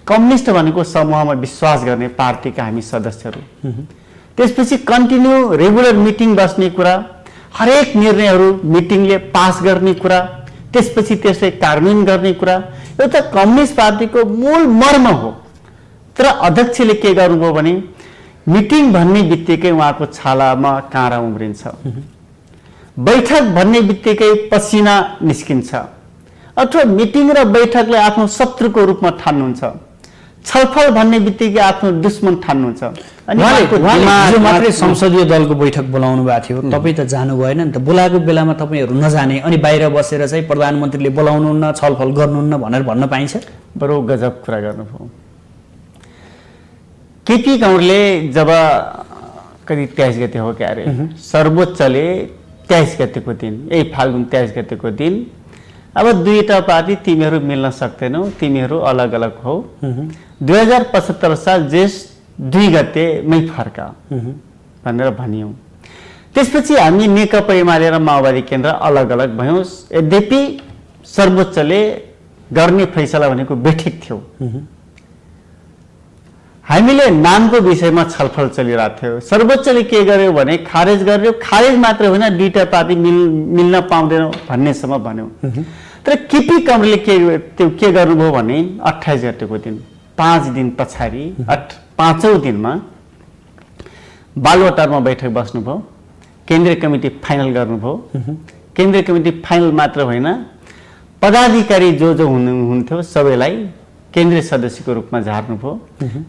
कम्युनिस्ट भनेको समूहमा विश्वास गर्ने पार्टीका हामी सदस्यहरू। त्यसपछि कन्टिन्यू रेगुलर मिटिङ बस्ने कुरा, हरेक निर्णयहरू मिटिङले पास गर्ने कुरा, त्यसपछि त्यसलाई कार्यान्वयन गर्ने कुरा, एउटा कम्युनिस्ट पार्टीको मूल मर्म हो। तर अध्यक्षले के गर्नुभयो भने मिटिङ भन्ने बित्तिकै उहाँको छालामा काँडा उम्रिन्छ, बैठक भन्ने बित्तिकै पसिना निस्किन्छ, अथवा मिटिङ र बैठकलाई आफ्नो शत्रुको रूपमा ठान्नुहुन्छ, छलफल भन्ने बित्तिकै आफ्नो दुश्मन ठान्नुहुन्छ। अनि हिजो मात्रै संसदीय दलको बैठक बोलाउनु भएको थियो, तपाईँ त जानु भएन नि त। बोलाएको बेलामा तपाईँहरू नजाने अनि बाहिर बसेर चाहिँ प्रधानमन्त्रीले बोलाउनुहुन्न, छलफल गर्नुहुन्न भनेर भन्न पाइन्छ। बडो गजब कुरा गर्नुभयो। केपी गौँडले जब कति 23 गते हो क्या अरे, सर्वोच्चले 23 गतेको दिन, यही फाल्गुन 23 गतेको दिन अब दुईटा पार्टी तिमीहरू मिल्न सक्दैनौ, तिमीहरू अलग अलग हो, 2075 साल जेठ 2 गतेमै फर्का भनेर भनियौँ। त्यसपछि हामी नेकपा एमाले र माओवादी केन्द्र अलग अलग भयौँ। यद्यपि सर्वोच्चले गर्ने फैसला भनेको बैठक थियो। हामीले नामको विषयमा छलफल चलिरहेको थियो। सर्वोच्चले के गर्यो भने खारेज गर्यो। खारेज मात्र होइन, दुईटा पार्टी मिल्न पाउँदैन भन्नेसम्म भन्यो। तर केपी गौँडले के गर्नुभयो भने 28 गतेको दिन, 5 दिन पछाडि 5औं दिनमा बालुवाटारमा बैठक बस्नुभयो, केन्द्रीय कमिटी फाइनल गर्नुभयो। केन्द्रीय कमिटी फाइनल मात्र होइन, पदाधिकारी जो हुनुहुन्थ्यो सबैलाई केन्द्रीय सदस्यको रूपमा झार्नुभयो।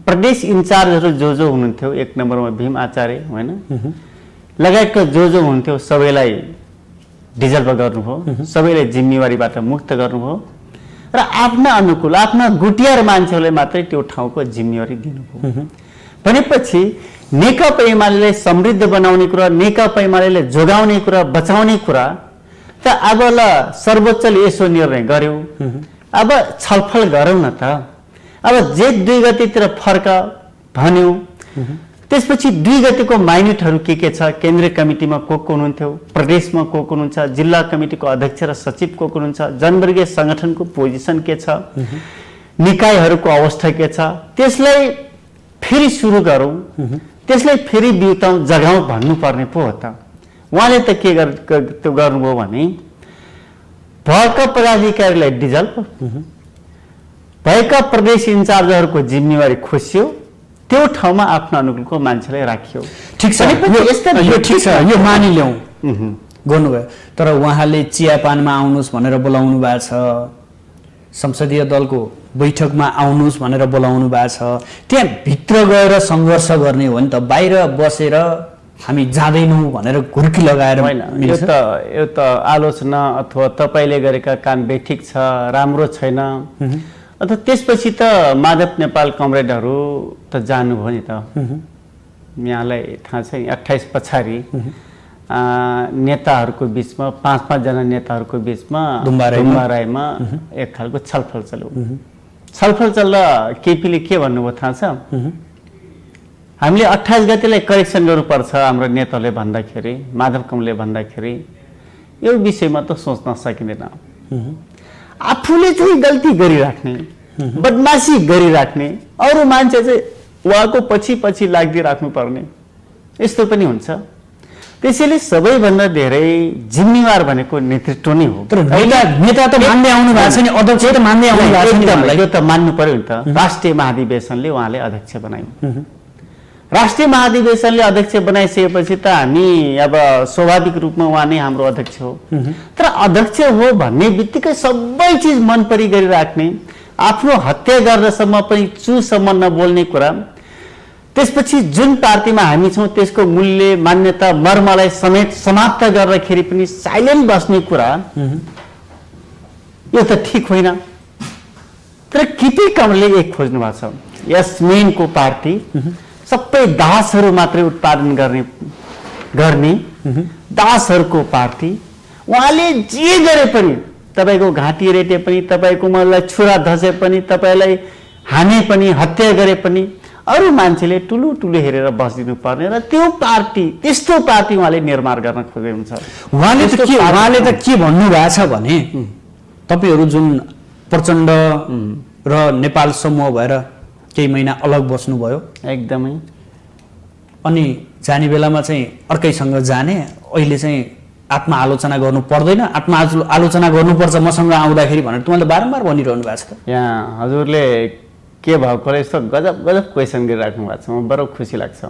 प्रदेश इन्चार्जहरू जो हुनुहुन्थ्यो, 1 नम्बरमा भीम आचार्य होइन, लगायतका जो हुनुहुन्थ्यो सबैलाई डिजल्भ गर्नुभयो, सबैलाई जिम्मेवारीबाट मुक्त गर्नुभयो र आफ्ना अनुकूल आफ्ना गुटियार मान्छेहरूलाई मात्रै त्यो ठाउँको जिम्मेवारी दिनुभयो। भनेपछि नेकपा एमालेलाई समृद्ध बनाउने कुरा, नेकपा एमालेलाई जोगाउने कुरा, बचाउने कुरा त अब ल सर्वोच्चले यसो निर्णय गर्यो, अब छलफल गरौँ न त। अब जेठ 2 गतेतिर फर्क भन्यो। त्यसपछि 2 गतेको माइन्युटहरू के छ, केन्द्रीय कमिटीमा को हुनुहुन्थ्यो, प्रदेशमा को हुनुहुन्छ, जिल्ला कमिटीको अध्यक्ष र सचिव को हुनुहुन्छ, जनवर्गीय संगठनको पोजिसन के छ, निकायहरूको अवस्था के छ, त्यसलाई फेरि सुरु गरौँ, त्यसलाई फेरि बिउताउँ, जगाउँ भन्नुपर्ने पो हो त। उहाँले त के त्यो गर्नुभयो भने भएका पदाधिकारीलाई डिजल्भ, भएका प्रदेश इन्चार्जहरूको जिम्मेवारी खोसियो, त्यो ठाउँमा आफ्नो अनुकूलको मान्छेलाई राखियो। ठिक छ, यो मानिल्याउँ गर्नुभयो। तर उहाँले चियापानमा आउनुहोस् भनेर बोलाउनु भएको छ, संसदीय दलको बैठकमा आउनुहोस् भनेर बोलाउनु भएको छ। त्यहाँ भित्र गएर सङ्घर्ष गर्ने हो नि त, बाहिर बसेर हामी जाँदैनौँ भनेर घुर्की लगाएर होइन। यो त आलोचना अथवा तपाईँले गरेका काम बेठिक छ, राम्रो छैन, अथवा त्यसपछि त माधव नेपाल कमरेडहरू त जानुभयो नि त। यहाँलाई थाहा छ 28 पछाडि नेताहरूको बिचमा 5-5 जना नेताहरूको बिचमा दुम्बाराईमा एक खालको छलफल चल्यो। छलफल चल्दा केपीले के भन्नुभयो थाहा छ? हामीले 28 गतेलाई करेक्सन गर्नुपर्छ हाम्रो नेताले भन्दाखेरि, माधव कमले भन्दाखेरि यो विषयमा त सोच्न सकिँदैन। आफूले चाहिँ गल्ती गरिराख्ने, बदमासी गरिराख्ने, अरू मान्छे चाहिँ उहाँको पछि लाग्दिराख्नु पर्ने, यस्तो पनि हुन्छ। त्यसैले सबैभन्दा धेरै जिम्मेवार भनेको नेतृत्व नै हो। तर नेता त मान्दै आउनु भएको छ नि, अध्यक्ष त मान्दै आउनु भएको छ नि, यो त मान्नु पर्यो नि त। राष्ट्रिय महाधिवेशनले उहाँले अध्यक्ष बनायो। राष्ट्रिय महाधिवेशनले अध्यक्ष बनाइसकेपछि त हामी अब स्वाभाविक रूपमा उहाँ नै हाम्रो अध्यक्ष हो। तर अध्यक्ष हो भन्ने बित्तिकै सबै चिज मन परी गरिराख्ने, आफ्नो हत्या गर्नसम्म पनि चुसम्म नबोल्ने कुरा, त्यसपछि जुन पार्टीमा हामी छौँ त्यसको मूल्य मान्यता मर्मलाई समेत समाप्त गर्दाखेरि पनि साइलेन्ट बस्ने कुरा, यो त ठिक होइन। तर केपी कमलले एक खोज्नु भएको छ, यस्मिनको पार्टी सबै दासहरू मात्रै उत्पादन गर्ने दासहरूको पार्टी। उहाँले जे गरे पनि, तपाईँको घाँटी रेटे पनि, तपाईँको मलाई छुरा धसे पनि, तपाईँलाई हाने पनि, हत्या गरे पनि, अरू मान्छेले ठुलो ठुलो हेरेर बसिदिनु पर्ने र त्यो पार्टी त्यस्तो पार्टी उहाँले निर्माण गर्न खोज्नुहुन्छ। उहाँले त के भन्नु भएको छ भने तपाईहरू जुन प्रचण्ड र नेपाल समूह भएर केही महिना अलग बस्नुभयो एकदमै, अनि जाने बेलामा चाहिँ अर्कैसँग जाने, अहिले चाहिँ आत्मआलोचना गर्नु पर्दैन, आत्मआलोचना गर्नुपर्छ मसँग आउँदाखेरि भनेर तपाईँले बारम्बार भनिरहनु भएको छ। यहाँ हजुरले के भएको रहेछ गजब गजब क्वेसन गरिराख्नु भएको छ, म बडो खुसी लाग्छ।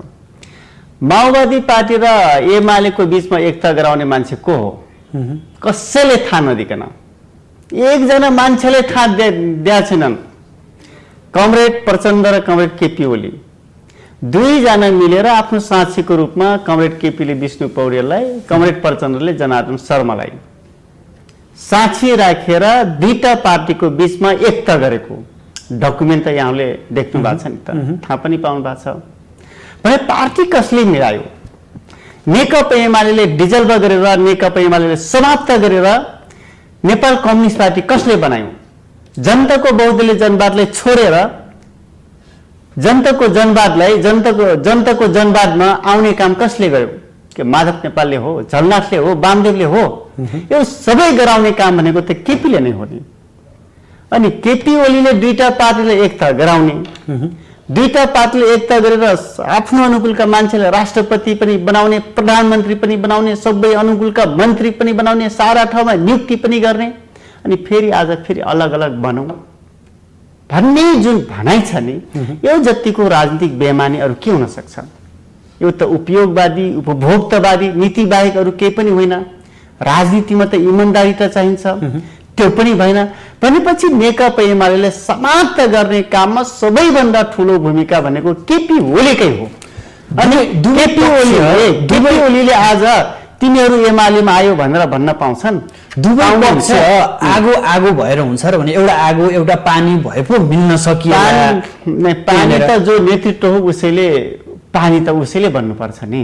माओवादी पार्टी र एमालेको बिचमा एकता गराउने मान्छे को हो कसैले थाहा नदिकन, एकजना मान्छेले थाहा दिया छैनन्। कमरेड प्रचण्ड र कमरेड केपी ओली दुईजना मिलेर आफ्नो साक्षीको रूपमा कमरेड केपीले विष्णु पौडेललाई, कमरेड प्रचण्डले जनार्दन शर्मालाई साक्षी राखेर दुईटा पार्टीको बिचमा एकता गरेको डकुमेन्ट त यहाँले देख्नु भएको छ नि त, थाहा पनि पाउनु भएको छ। भने पार्टी कसले मिलायो? नेकपा एमाले डिजल्भ गरेर, नेकपा एमाले समाप्त गरेर नेपाल कम्युनिस्ट पार्टी कसले बनायो? जनताको बहुदलीय जनवादलाई छोडेर जनताको जनवादमा आउने काम कसले गर्यो? के माधव नेपालले हो, झलनाथले हो, वामदेवले हो? यो सबै गराउने काम भनेको त केपीले नै हो नि। अनि केपी ओलीले दुईटा पार्टीलाई एकता गराउने, दुईटा पार्टीले एकता गरेर आफ्नो अनुकूलका मान्छेलाई राष्ट्रपति पनि बनाउने, प्रधानमन्त्री पनि बनाउने, सबै अनुकूलका मन्त्री पनि बनाउने, सारा ठाउँमा नियुक्ति पनि गर्ने, अनि फेरि आज फेरि अलग अलग बनौँ भन्ने जुन भनाइ छ नि, यो जतिको राजनीतिक बेमानी अरू के हुन सक्छ? यो त उपयोगवादी, उपभोक्तावादी नीति बाहेक अरू केही पनि होइन। राजनीतिमा त इमानदारी त चाहिन्छ, त्यो पनि भएन भनेपछि नेकपा एमाले समाप्त गर्ने काममा सबैभन्दा ठुलो भूमिका भनेको केपी ओलीकै हो। अनि केपी ओलीले आज तिमीहरू एमालेमा आयो भनेर भन्न पाउँछन्? दुवै पक्ष आगो भएर हुन्छ र भने एउटा आगो एउटा पानी भए पो मिल्न सकिएला। पानी त जो नेतृत्व हो उसैले, पानी त उसैले बन्नुपर्छ नि।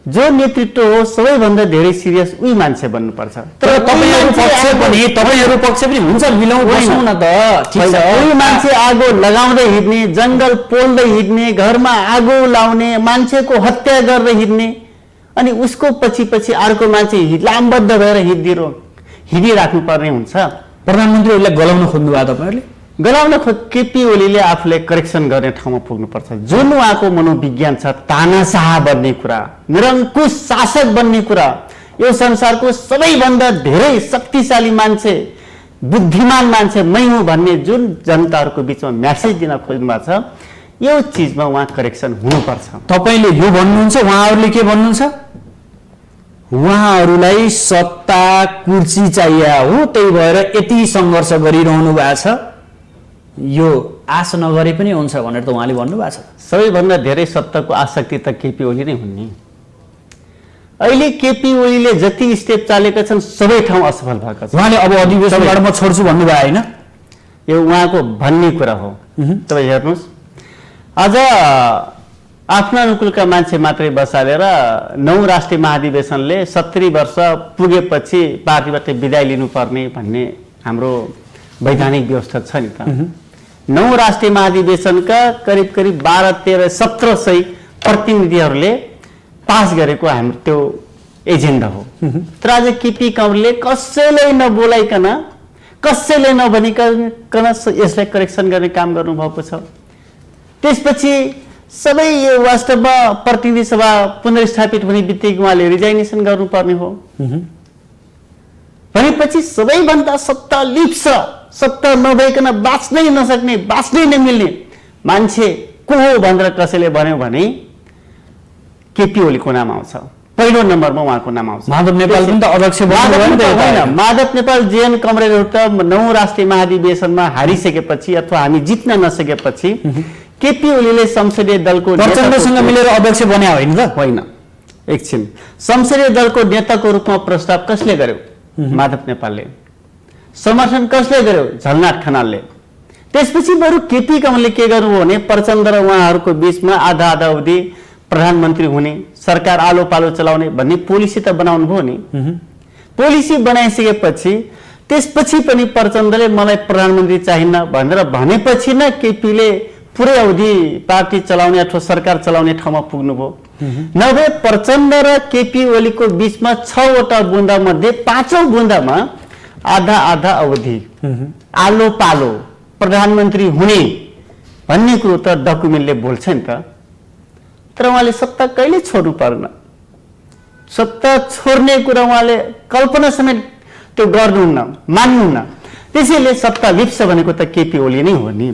जो नेतृत्व हो सबैभन्दा धेरै सिरियस उही मान्छे बन्नुपर्छ। तर तपाईहरु पक्ष पनि हुन्छ, मिलाउँ बसौँ न त। उही मान्छे आगो लगाउँदै हिँड्ने, जंगल पोल्दै हिँड्ने, घरमा आगो लाउने, मान्छेको हत्या गर्दै हिँड्ने, अनि उसको पछि पछि अर्को मान्छे लामबद्ध भएर हिँडिराख्नु पर्ने हुन्छ। प्रधानमन्त्रीहरूले गलाउन खोज्नु भयो तपाईहरुले? गलाउन केपी ओलीले आफूलाई करेक्सन गर्ने ठाउँमा पुग्नुपर्छ। जुन उहाँको मनोविज्ञान छ, तानाशाह बन्ने कुरा, निरङ्कुश शासक बन्ने कुरा, यो संसारको सबैभन्दा धेरै शक्तिशाली मान्छे, बुद्धिमान मान्छे मै हुँ भन्ने जुन जनताहरूको बिचमा म्यासेज दिन खोज्नु भएको छ, यो चिजमा उहाँ करेक्सन हुनुपर्छ। तपाईले यो भन्नुहुन्छ, उहाँहरूले के भन्नुहुन्छ? उहाँहरूलाई सत्ता कुर्सी चाहिए हो, त्यही भएर यति सङ्घर्ष गरिरहनु भएको छ, यो आश नगरे पनि हुन्छ भनेर त उहाँले भन्नुभएको छ। सबैभन्दा धेरै सत्ताको आसक्ति त केपी ओली नै हुन् नि। अहिले केपी ओलीले जति स्टेप चालेका छन् सबै ठाउँ असफल भएका छन्। उहाँले अब अधिवेशनबाट म छोड्छु भन्नुभयो होइन? यो उहाँको भन्ने कुरा हो। तपाईँ हेर्नुहोस्, आज आफ्नो अनुकूलका मान्छे मात्रै बसालेर 9 राष्ट्रिय महाधिवेशनले 70 वर्ष पुगेपछि पार्टीबाट बिदाय लिनुपर्ने भन्ने हाम्रो वैधानिक व्यवस्था छ नि त। 9 राष्ट्रिय महाधिवेशनका करिब 1200-1700 प्रतिनिधिहरूले पास गरेको हाम्रो त्यो एजेन्डा हो। तर आज केपी ओलीले कसैलाई नबोलाइकन, कसैलाई नभनिकन यसलाई करेक्सन गर्ने काम गर्नुभएको छ। त्यसपछि सबै यो वास्तवमा प्रतिनिधि सभा पुनर्स्थापित हुने बित्तिकै उहाँले रिजाइनेसन गर्नुपर्ने हो। भनेपछि सबैभन्दा सत्ता लिप्स, सत्ता नभइकन बाँच्नै नसक्ने, बाँच्नै नमिल्ने मान्छे को हो भनेर कसैले भन्यो भने केपी ओलीको नाम आउँछ, पहिलो नम्बरमा उहाँको नाम आउँछ। माधव नेपाल पनि त अध्यक्ष होइन, माधव नेपाल जेएन कमरेडहरू त 9 राष्ट्रिय महाधिवेशनमा हारिसकेपछि अथवा हामी जित्न नसकेपछि केपी ओलीले संसदीय दलको प्रचण्डसँग मिलेर अध्यक्ष बन्या होइन त? होइन, एकछिन। संसदीय दलको नेताको रूपमा प्रस्ताव कसले गर्यो? माधव नेपालले। समर्थन कसले गर्यो? झलनाथ खनालले। त्यसपछि बरु केपी ओलीले के गर्नुभयो भने प्रचण्ड र उहाँहरूको बिचमा आधा अवधि प्रधानमन्त्री हुने, सरकार आलो पालो चलाउने भन्ने पोलिसी त बनाउनु भयो नि। पोलिसी बनाइसकेपछि त्यसपछि पनि प्रचण्डले मलाई प्रधानमन्त्री चाहिन्न भनेर भनेपछि न केपीले पुरै अवधि पार्टी चलाउने अथवा सरकार चलाउने ठाउँमा पुग्नुभयो। नभए प्रचण्ड र केपी ओलीको बीचमा 6वटा बुँदा मध्ये 5औं बुँदामा आधा आधा अवधि आलो पालो प्रधानमन्त्री हुने भन्ने कुरो त डकुमेन्टले बोल्छ नि त। तर उहाँले सत्ता कहिले छोड्नु पर्न, सत्ता छोड्ने कुरा उहाँले कल्पना समेत त्यो गर्नुहुन्न, मान्नुहुन्न। त्यसैले सत्ता लिप्स भनेको त केपी ओली नै हो नि।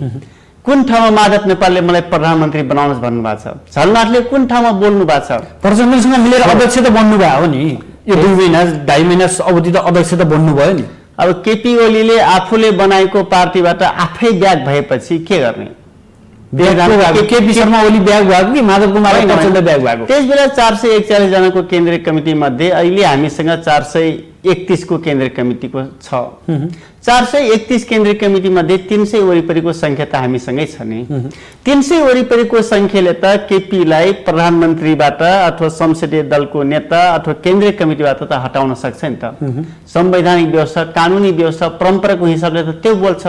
कुन ठाउँमा माधव नेपालले मलाई प्रधानमन्त्री बनाउनुहोस् भन्नुभएको छ? झलनाथले कुन ठाउँमा बोल्नु भएको छ? प्रचण्डसँग मिलेर अध्यक्ष त बन्नु भयो हो नि, यो 2 महिना 2.5 महिना अवधि त अध्यक्ष त बन्नु भयो नि। अब केपी ओलीले आफूले बनाएको पार्टीबाट आफै ब्याग भएपछि के गर्ने? केपी शर्मा ओली ब्याग भएको कि माधव कुमार प्रचण्ड ब्याग भएको? त्यसबेला 441 जनाको केन्द्रीय कमिटी मध्ये अहिले हामीसँग 431 को केन्द्रीय कमिटीको छ। 431 केन्द्रीय कमिटी मध्ये 300 वरिपरिको संख्या त हामीसँगै छ नि। 300 वरिपरिको संख्याले त केपीलाई प्रधानमन्त्रीबाट अथवा संसदीय दलको नेता अथवा केन्द्रीय कमिटीबाट त हटाउन सक्छ नि त। संवैधानिक व्यवस्था, कानुनी व्यवस्था, परम्पराको हिसाबले त त्यो बोल्छ।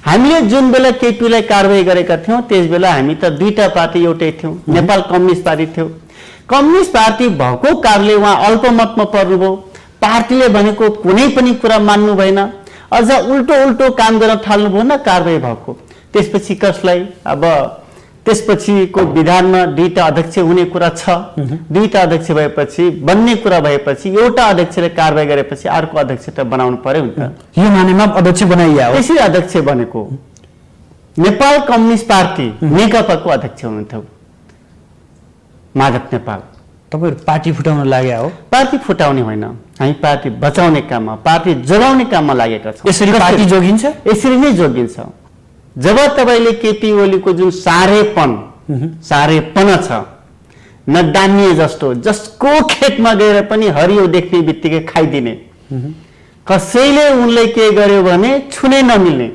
हामीले जुन बेला केपीलाई कारबाही गरेका थियौं त्यसबेला हामी त दुईटा पार्टी एउटै थियौं, नेपाल कम्युनिस्ट पार्टी थियो। कम्युनिस्ट पार्टी भएको कारणले उहाँ अल्पमतमा पर्नुभयो। पार्टीले भनेको कुनै पनि कुरा मान्नु भएन, अझ उल्टो उल्टो काम गर्न थाल्नुभयो न कारबाही भएको। त्यसपछि कसलाई अब त्यसपछिको विधानमा दुईटा अध्यक्ष हुने कुरा छ। दुईटा अध्यक्ष भएपछि बन्ने कुरा भएपछि एउटा अध्यक्षले कारबाही गरेपछि अर्को अध्यक्ष त बनाउनु पर्यो नि त। यो मानेमा अध्यक्ष बनाइया हो। त्यसरी अध्यक्ष बनेको नेपाल कम्युनिस्ट पार्टी नेकपाको अध्यक्ष हुनुहुन्थ्यो माधव नेपाल। तपाईहरु पार्टी फुटाउन लाग्या हो? पार्टी फुटाउने होइन, हामी पार्टी बचाउने काममा, पार्टी जोगाउने काममा लागेका छौँ। यसरी पार्टी जोगिन्छ? यसरी नै जोगिन्छ। जब तपाईले केपी ओलीको जुन सारेपन छ, न डान्ने जस्तो, जसको खेतमा गएर पनि हरियो देख्ने बित्तिकै खाइदिने, कसैले उनलाई के गर्यो भने छुनै नमिल्ने,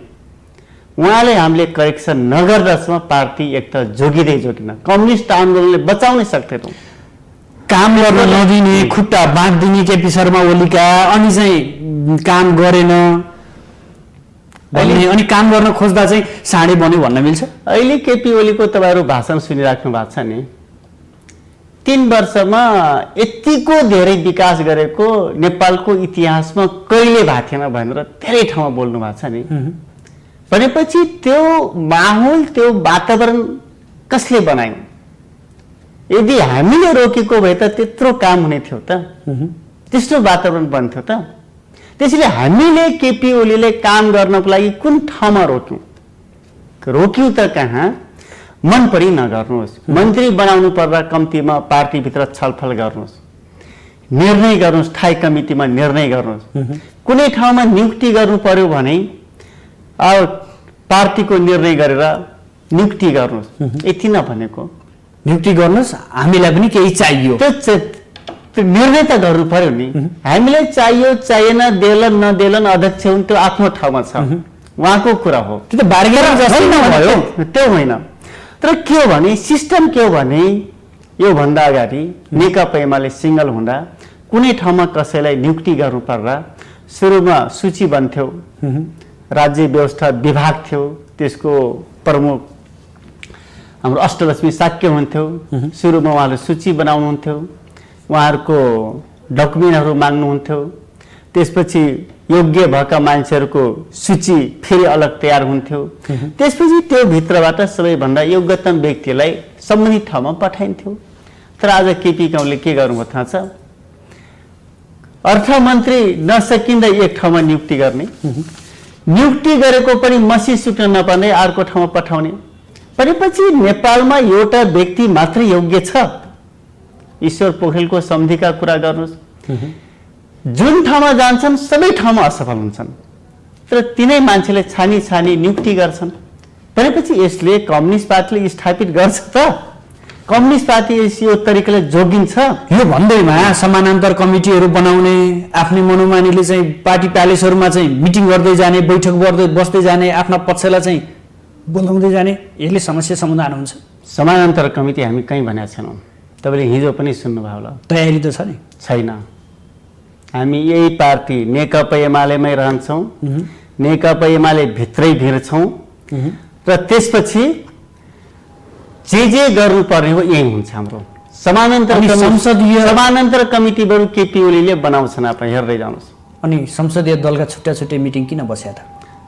उहाँले हामीले करेक्सन नगर्दासम्म पार्टी एक त जोगिँदै जोगिन। कम्युनिस्ट आन्दोलनले बचाउनै सक्दैनौँ। काम गर्न नदिने, खुट्टा बाँधिदिने केपी शर्मा ओलीका, अनि चाहिँ काम गरेन अनि काम गर्न खोज्दा चाहिँ साँडे बन्यो भन्न मिल्छ? अहिले केपी ओलीको तपाईँहरू भाषण सुनिराख्नु भएको छ नि। 3 वर्षमा यतिको धेरै विकास गरेको नेपालको इतिहासमा कहिले भएको थिएन भनेर धेरै ठाउँमा बोल्नु भएको छ नि। भनेपछि त्यो माहौल, त्यो वातावरण कसले बनायो? यदि हामीले रोकेको भए त त्यत्रो काम हुने थियो त, त्यस्तो वातावरण बन्थ्यो त। त्यसैले हामीले केपी ओलीले काम गर्नको लागि कुन ठाउँमा रोक्यौं त कहाँ? मन परि नगर्नुहोस्। मन्त्री बनाउनु पर्दा कम्तीमा पार्टीभित्र छलफल गर्नुहोस्, निर्णय गर्नुहोस्, स्थायी कमिटीमा निर्णय गर्नुहोस्। कुनै ठाउँमा नियुक्ति गर्नु पर्यो भने पार्टीको निर्णय गरेर नियुक्ति गर्नुहोस्। यति नभनेको नियुक्ति गर्नुहोस्, हामीलाई पनि केही चाहियो, त्यो निर्णय त गर्नु पर्यो नि। हामीलाई चाहियो चाहिएन, देलन नदेलन अध्यक्ष हुन्, त्यो आफ्नो ठाउँमा छ, उहाँको कुरा हो। त्यो त बार्गेनिङ जस्तै भयो, त्यो होइन। तर के हो भने सिस्टम के हो भने योभन्दा अगाडि नेकपा एमाले सिंगल हुँदा कुनै ठाउँमा कसैलाई नियुक्ति गर्नु पर्दा सुरुमा सूची बन्थ्यो, राज्य व्यवस्था विभाग थियो, त्यसको प्रमुख हाम्रो अष्टलक्ष्मी साक्य हुन्थ्यो। सुरुमा उहाँले सूची बनाउनुहुन्थ्यो, उहाँहरूको डकुमेन्टहरू माग्नुहुन्थ्यो। त्यसपछि योग्य भएका मान्छेहरूको सूची फेरि अलग तयार हुन्थ्यो। त्यसपछि त्यो भित्रबाट सबैभन्दा योग्यतम व्यक्तिलाई सम्बन्धित ठाउँमा पठाइन्थ्यो। तर आज केपी ओलीले के गर्नुभयो थाहा छ? अर्थमन्त्री नसकिँदा एक ठाउँमा नियुक्ति गर्ने, नियुक्ति गरेको पनि मसी सुट्न नपर्ने अर्को ठाउँमा पठाउने। भनेपछि नेपालमा एउटा व्यक्ति मात्रै योग्य छ। ईश्वर पोखरेलको सम्धिका कुरा गर्नुहोस्, जुन ठाउँमा जान्छन् सबै ठाउँमा असफल हुन्छन्। तर तिनै मान्छेले छानी छानी नियुक्ति गर्छन्। भनेपछि यसले कम्युनिस्ट पार्टीले स्थापित गर्छ त? कम्युनिस्ट पार्टी यो तरिकाले जोगिन्छ? यो भन्दैमा समानान्तर कमिटीहरू बनाउने, आफ्नै मनोमानीले चाहिँ पार्टी प्यालेसहरूमा चाहिँ मिटिङ गर्दै जाने, बैठक बस्दै जाने, आफ्ना पक्षलाई चाहिँ बोलाउँदै जाने, यसले समस्या समाधान हुन्छ? समानान्तर कमिटी हामी कहीँ भनेका छैनौँ। तपाईँले हिजो पनि सुन्नुभयो होला। तयारी त छ नि? छैन। हामी यही पार्टी नेकपा एमालेमै रहन्छौँ, नेकपा एमाले भित्रै भिर्छौँ र त्यसपछि जे गर्नुपर्ने हो यही हुन्छ हाम्रो अनि समानान्तर कमिटी बरु केपी ओलीले बनाउँछन् आप हेर्दै जानुहोस्। अनि संसदीय दलका छुट्टा छुट्टै मिटिङ किन बस्या त?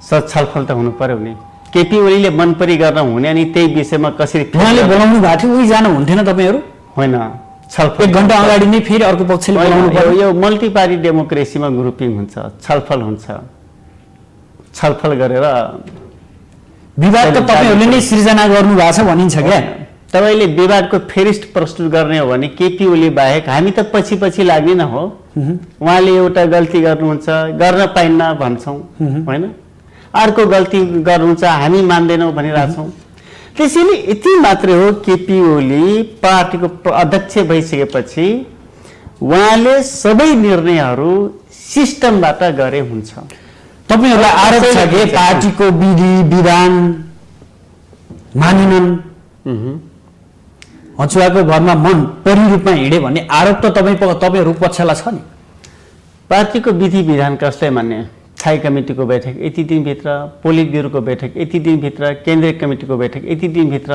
छलफल त हुनु पर्यो नि। केपी ओलीले मन परी गर्न हुने अनि त्यही विषयमा कसरी उहाँले बोलाउनु भएको थियो, उही जानु हुन्थेन तपाईँहरू? होइन, छलफल 1 घण्टा अगाडि नै फेरि अर्को पक्षले बोलाउनु पर्यो। यो मल्टी पार्टी डेमोक्रेसीमा ग्रुपिङ हुन्छ, छलफल हुन्छ, छलफल गरेर विवाद त तपाईँहरूले नै सिर्जना गर्नु भएको छ भनिन्छ क्या। तपाईँले विवादको फेरिस्ट प्रस्तुत गर्ने हो भने केपी ओली बाहेक हामी त पछि पछि लाग्ने न हो। उहाँले एउटा गल्ती गर्नुहुन्छ, गर्न पाइन्न भन्छौँ होइन, अर्को गल्ती गर्नुहुन्छ हामी मान्दैनौँ भनिरहेछौँ। त्यसैले यति मात्रै हो, केपी ओली पार्टीको अध्यक्ष भइसकेपछि उहाँले सबै निर्णयहरू सिस्टमबाट गरे हुन्छ। तपाईँहरूलाई आरोप छ कि पार्टीको विधि विधान मानेनन्, हचुवाको भरमा मन परी रूपमा हिँडे भन्ने आरोप त तपाईँहरू पक्षलाई छ नि। पार्टीको विधि विधान कसलाई मान्ने? स्थायी कमिटीको बैठक यति दिनभित्र, पोलिट ब्युरोको बैठक यति दिनभित्र, केन्द्रीय कमिटीको बैठक यति दिनभित्र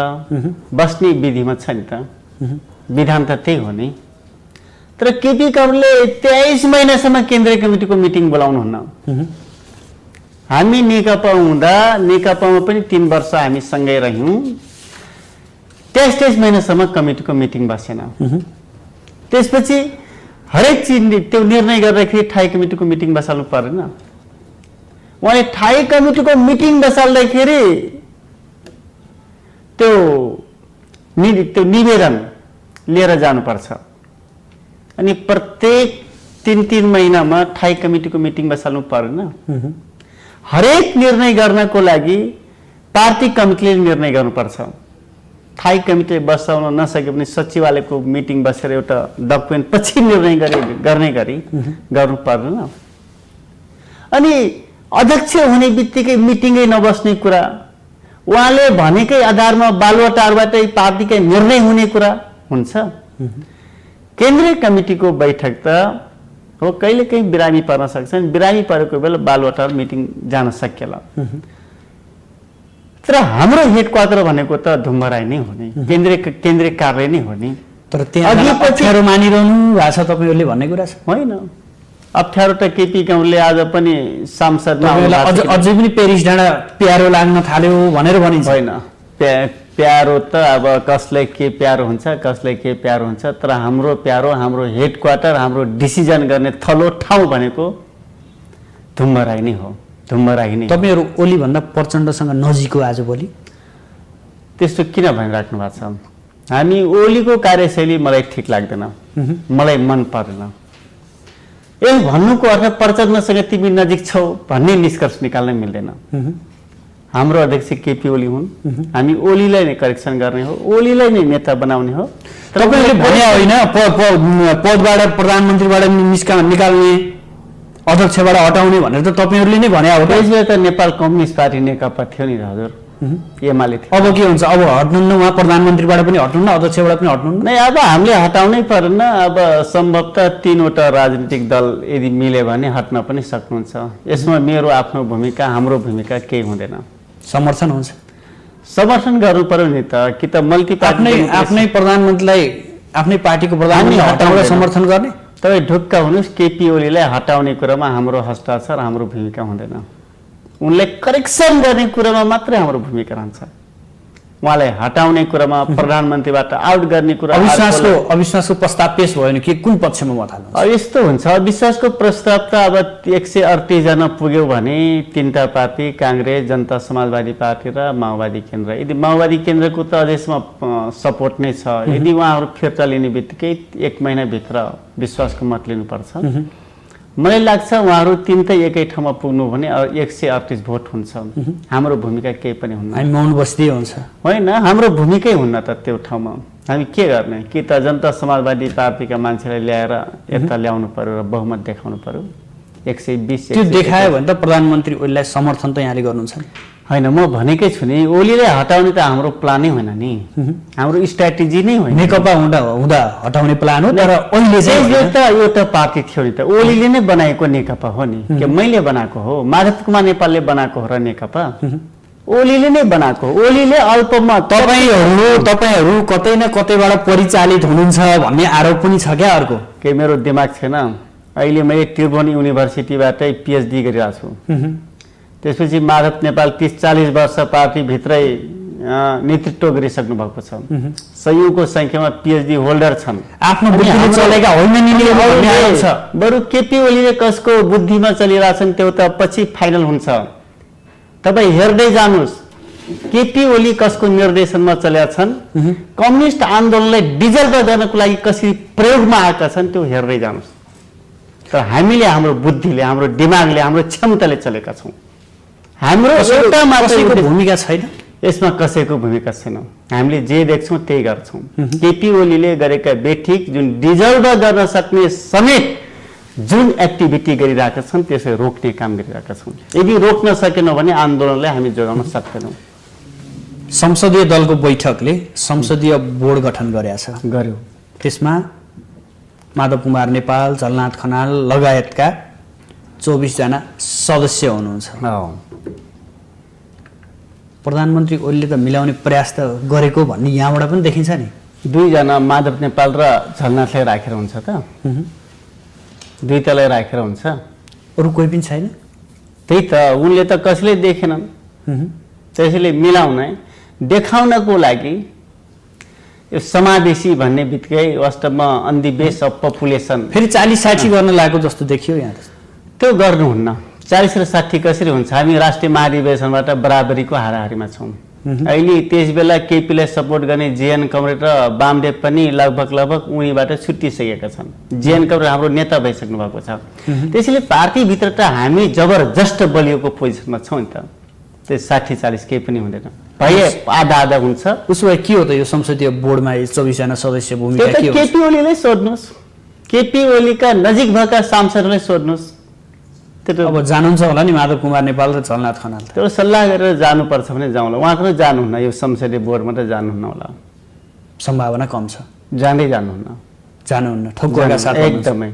बस्ने विधिमा छ नि त, विधान त त्यही हो नि। तर केपी काउले 23 महिनासम्म केन्द्रीय कमिटीको मिटिङ बोलाउनुहुन्न। हामी नेकपा हुँदा नेकपामा पनि 3 वर्ष हामी सँगै रह्यौँ, 23 महिनासम्म कमिटीको मिटिङ बसेन। त्यसपछि हरेक चिज त्यो निर्णय गर्दाखेरि ठाई कमिटीको मिटिङ बसाल्नु परेन? उहाँले ठाई कमिटीको मिटिङ बसाल्दाखेरि त्यो निवेदन लिएर जानुपर्छ अनि प्रत्येक 3-3 महिनामा ठाई कमिटीको मिटिङ बसाल्नु परेन? हरेक निर्णय गर्नको लागि पार्टी कमिटीले निर्णय गर्नुपर्छ। स्थायी कमिटीले बसाउन नसके पनि सचिवालयको मिटिङ बसेर एउटा डकुमेन्ट पछि निर्णय गर्ने गरी गर्नु पर्दैन? अनि अध्यक्ष हुने बित्तिकै मिटिङै नबस्ने कुरा, उहाँले भनेकै आधारमा बालुवाटारबाटै पार्टीकै निर्णय हुने कुरा हुन्छ? केन्द्रीय कमिटीको बैठक त हो कहिलेकाहीँ बिरामी पर्न सक्छ, बिरामी परेको बेला बालुवाटार मिटिङ जान सकिएला। तर हाम्रो हेडक्वार्टर भनेको त धुम्बराई नै हो नि, केन्द्रीय कार्यालय नै हो नि। तर त्यहाँ अप्ठ्यारो मानिरहनु भएको छ तपाईँहरूले भन्ने कुरा छ होइन? अप्ठ्यारो त केपी काउले आज पनि सांसदमा अझै पनि पेरिस डाँडा प्यारो लाग्न थाल्यो भनेर भनिन्छ। होइन, प्यारो त अब कसलाई के प्यारो हुन्छ, कसलाई के प्यारो हुन्छ, तर हाम्रो प्यारो, हाम्रो हेडक्वार्टर, हाम्रो डिसिजन गर्ने थलो ठाउँ भनेको धुम्बराई नै हो, धुम्बराई नै। तपाईँहरू ओली भन्दा प्रचण्डसँग नजिक हो आजभोलि? त्यस्तो किन भनिराख्नु भएको छ? हामी ओलीको कार्यशैली मलाई ठिक लाग्दैन, मलाई मन पर्दैन। यही भन्नुको अर्थ प्रचण्डसँग तिमी नजिक छौ भन्ने निष्कर्ष निकाल्न मिल्दैन। हाम्रो अध्यक्ष केपी ओली हुन्, हामी ओलीलाई नै करेक्सन गर्ने हो, ओलीलाई नै नेता बनाउने हो। तपाईँले भने होइन पदबाट प्रधानमन्त्रीबाट निकाल्ने, अध्यक्षबाट हटाउने भनेर त तपाईँहरूले नै भने हो। त्यसले त नेपाल कम्युनिस्ट पार्टी नेकपा थियो नि हजुर, एमाले थियो। अब के हुन्छ? अब हट्नुहुन्न, उहाँ प्रधानमन्त्रीबाट पनि हट्नुहुन्न, अध्यक्षबाट पनि हट्नुहुन्न? नै, अब हामीले हटाउनै परेन। अब सम्भवतः 3वटा राजनीतिक दल यदि मिल्यो भने हट्न पनि सक्नुहुन्छ। यसमा मेरो आफ्नो भूमिका, हाम्रो भूमिका केही हुँदैन। समर्थन हुन्छ? समर्थन गर्नु पर्यो नि त, कि त मल्टी पार्टी आफ्नै प्रधानमन्त्रीलाई, आफ्नै पार्टीको प्रधानमन्त्री हटाउनलाई समर्थन गर्ने? तपाईँ ढुक्क हुनुहोस्, केपी ओलीलाई हटाउने कुरामा हाम्रो हस्ताक्षर, हाम्रो भूमिका हुँदैन। उनलाई करेक्सन गर्ने कुरामा मात्रै हाम्रो भूमिका रहन्छ। उहाँलाई हटाउने कुरामा, प्रधानमन्त्रीबाट आउट गर्ने कुरा, अविश्वासको प्रस्ताव पेश भयो भने के कुन पक्षमा मत हाल्नु? अब यस्तो हुन्छ, अविश्वासको प्रस्ताव त अब 138 जना पुग्यो भने 3टा पार्टी, काङ्ग्रेस, जनता समाजवादी पार्टी र माओवादी केन्द्र। यदि माओवादी केन्द्रको त अझैसम्म सपोर्ट नै छ। यदि उहाँहरू फिर्ता लिने बित्तिकै 1 महिनाभित्र विश्वासको मत लिनुपर्छ। मलाई लाग्छ उहाँहरू 3 त एकै ठाउँमा पुग्नु भने 138 भोट हुन्छ। हाम्रो भूमिका केही पनि हुन्न, हामी मौन बस्दै हुन्छ। होइन, हाम्रो भूमिकै हुन्न त त्यो ठाउँमा। हामी के गर्ने? कि त जनता समाजवादी पार्टीका मान्छेलाई ल्याएर यता ल्याउनु पर्यो र बहुमत देखाउनु पर्यो। 120 त्यो देखायो भने त प्रधानमन्त्री ओलीलाई समर्थन त यहाँले गर्नुहुन्छ नि? होइन, म भनेकै छु नि, ओलीलाई हटाउने त हाम्रो प्लानै होइन नि, हाम्रो स्ट्राटेजी नै होइन। नेकपा हुँदा हटाउने प्लान हो, तर अहिले चाहिँ त एउटा पार्टी थियो नि त, ओलीले नै बनाएको नेकपा हो नि, के मैले बनाएको हो? माधव कुमार नेपालले बनाएको हो र नेकपा? ओलीले नै बनाएको, ओलीले अल्पमत। तपाईहरू कतै न कतैबाट परिचालित हुनुहुन्छ भन्ने आरोप पनि छ क्या अर्को। के मेरो दिमाग छैन? अहिले मैले त्रिभुवन युनिभर्सिटीबाटै पिएचडी गरिरहेको छु। त्यसपछि माधव नेपाल 30-40 वर्ष पार्टीभित्रै नेतृत्व गरिसक्नु भएको छ। सयौंको संख्यामा पिएचडी होल्डर छन्। आफ्नो बुद्धिले चलेका होइन। बरु केपी ओलीले कसको बुद्धिमा चलिरहेछन् त्यो त पछि फाइनल हुन्छ। तपाईँ हेर्दै जानुहोस् केपी ओली कसको निर्देशनमा चलेका छन्, कम्युनिस्ट आन्दोलनलाई डिजल्भ गर्नको लागि कसरी प्रयोगमा आएका छन् त्यो हेर्दै जानुहोस्। तर हामीले हाम्रो बुद्धिले, हाम्रो दिमागले, हाम्रो क्षमताले चलेका छौँ। हाम्रो एउटा मात्रैको भूमिका छैन यसमा, कसैको भूमिका छैन। हामीले जे देख्छौँ त्यही गर्छौँ। केपी ओलीले गरेका बेठिक जुन डिजल्भ गर्न सक्ने समेत जुन एक्टिभिटी गरिरहेका छन् त्यसलाई रोक्ने काम गरिरहेका छौँ। यदि रोक्न सकेनौँ भने आन्दोलनलाई हामी जोगाउन सक्दैनौँ। संसदीय दलको बैठकले संसदीय बोर्ड गठन गर्यो। त्यसमा माधव कुमार नेपाल, झलनाथ खनाल लगायतका 24 जना सदस्य हुनुहुन्छ। प्रधानमन्त्री ओलीले त मिलाउने प्रयास त गरेको भन्ने यहाँबाट पनि देखिन्छ नि। 2 जना माधव नेपाल र झलनाथलाई राखेर हुन्छ त? दुईटालाई राखेर हुन्छ? अरू कोही पनि छैन? त्यही त, उनले त कसैले देखेनन्। त्यसैले मिलाउन देखाउनको लागि यो समावेशी भन्ने बित्तिकै वास्तवमा on the base of population फेरि 40-60 गर्न लागेको जस्तो देखियो यहाँ। त्यो गर्नुहुन्न। 40 र 60 कसरी हुन्छ? हामी राष्ट्रिय महाधिवेशनबाट बराबरीको हाराहारीमा छौँ। अहिले त्यस बेला केपीलाई सपोर्ट गर्ने जेएन कमरेड र वामदेव पनि लगभग उनीबाट छुट्टिसकेका छन्। जेएन कमरेड हाम्रो नेता भइसक्नु भएको छ। त्यसैले पार्टीभित्र त हामी जबरजस्त बलियोको पोजिसनमा छौँ नि त। त्यो 60-40 केही पनि हुँदैन, भए आधा हुन्छ। उसो भए के हो त यो संसदीय बोर्डमा 24 जना सदस्य भूमिका के हो? केपी ओलीलाई सोध्नुहोस्, केपी ओलीका नजिक भएका सांसदहरूलाई सोध्नुहोस्। अब जानुहुन्छ होला नि माधव कुमार नेपाल र झलनाथ खनाल। त्यो सल्लाह गरेर जानुपर्छ भने जाउँला। उहाँहरू जानुहुन्न, यो संसदीय बोर्डमा त जानुहुन्न होला, सम्भावना कम छ। जानुहुन्न ठोक्करका साथ एकदमै।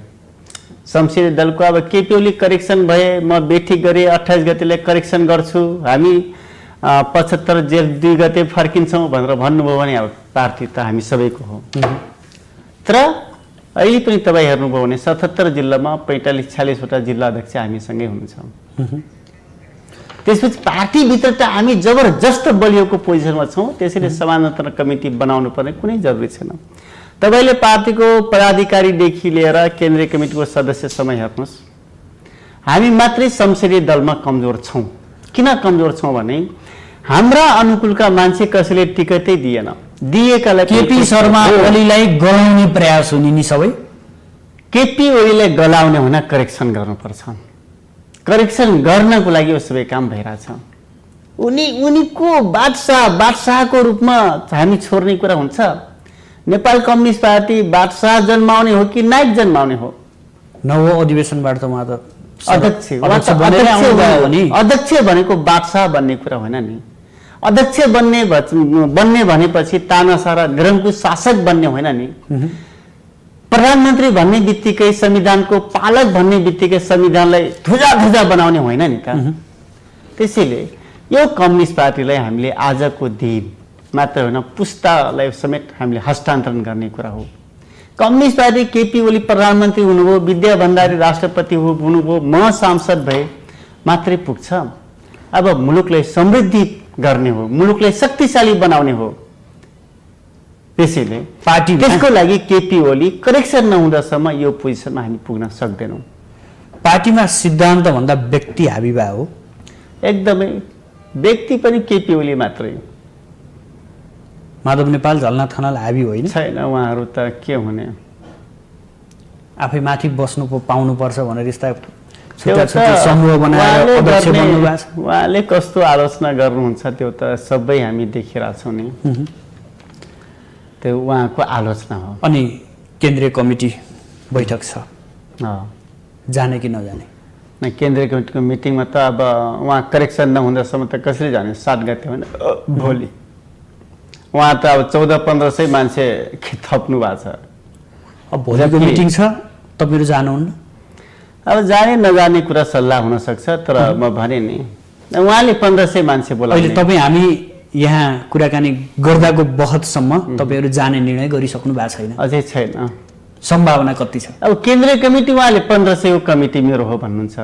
संसदीय दलको अब केपी ओली करेक्सन भए, म बेठिक गरेँ 28 गतेलाई करेक्सन गर्छु, हामी 75 जेठ 2 गते फर्किन्छौँ भनेर भन्नुभयो भने अब पार्टी त हामी सबैको हो। तर अहिले पनि तपाईँ हेर्नुभयो भने 77 जिल्लामा 45-46 वटा जिल्ला अध्यक्ष हामीसँगै हुनुहुन्छ। त्यसपछि पार्टीभित्र त हामी जबरजस्त बलियोको पोजिसनमा छौँ। त्यसैले समानान्तर कमिटी बनाउनु पर्ने कुनै जरुरी छैन। तपाईँले पार्टीको पदाधिकारीदेखि लिएर केन्द्रीय कमिटीको सदस्यसम्म हेर्नुहोस्, हामी मात्रै संसदीय दलमा कमजोर छौँ। किन कमजोर छौँ भने हाम्रा अनुकूलका मान्छे कसैले टिकटै दिएन। दिएकालाई केपी शर्मा ओलीलाई गलाउने प्रयास हुने नि सबै। केपी ओलीलाई गलाउने हुन करेक्सन गर्नुपर्छ। करेक्सन गर्नको लागि यो सबै काम भइरहेछ। उनीको बादशाहको रूपमा हामी छोड्ने कुरा हुन्छ? नेपाल कम्युनिस्ट पार्टी बादशाह जन्माउने हो कि नायक जन्माउने हो? नव अधिवेशनबाट त उहाँ त अध्यक्ष भनेको बादशाह बन्ने कुरा होइन नि। अध्यक्ष बन्ने भनेपछि तानाशाह र निरङ्कुश शासक बन्ने होइन नि। प्रधानमन्त्री भन्ने बित्तिकै संविधानको पालक भन्ने बित्तिकै संविधानलाई धुजा बनाउने होइन नि त। त्यसैले यो कम्युनिस्ट पार्टीलाई हामीले आजको दिन मात्र होइन पुस्तालाई समेत हामीले हस्तान्तरण गर्ने कुरा हो। कम्युनिस्ट पार्टी केपी ओली प्रधानमन्त्री हुनुभयो, विद्या भण्डारी राष्ट्रपति हुनुभयो, म सांसद भए मात्रै पुग्छ। अब मुलुकलाई समृद्धि गर्ने हो, मुलुकलाई शक्तिशाली बनाउने हो। त्यसैले पार्टी त्यसको लागि केपी ओली करेक्सन नहुँदासम्म यो पोजिसनमा हामी पुग्न सक्दैनौँ। पार्टीमा सिद्धान्त भन्दा व्यक्ति हाबी भए हो। एकदमै व्यक्ति पनि केपी ओली मात्रै। माधव नेपाल झलनाथ खनाल हाबी होइन? छैन, उहाँहरू त के हुने, आफै माथि बस्नु पाउनुपर्छ भनेर यस्ता समूह बनाएर अध्यक्ष बन्नु भएको छ। उहाँले कस्तो आलोचना गर्नुहुन्छ त्यो त सबै हामी देखिरहेछौँ नि। त्यो उहाँको आलोचना हो। अनि केन्द्रीय कमिटी बैठक छ, जाने कि नजाने? केन्द्रीय कमिटीको मिटिङमा त अब उहाँ करेक्सन नहुँदासम्म त कसरी जाने? 7 गते होइन, भोलि। उहाँ त अब 1400-1500 मान्छे थप्नु भएको छ। अब भोलिको मिटिङ छ, तपाईँहरू जानुहुन्न? अब जाने नजाने कुरा सल्लाह हुन सक्छ। तर म भने नि उहाँले 1500 मान्छे अहिले बोलाउने। तपाईँ हामी यहाँ कुराकानी गर्दाको बहतसम्म तपाईँहरू जाने निर्णय गरिसक्नु भएको छैन, अझै छैन। सम्भावना कति छ? अब केन्द्रीय कमिटी उहाँले 1500 कमिटी मेरो हो भन्नुहुन्छ,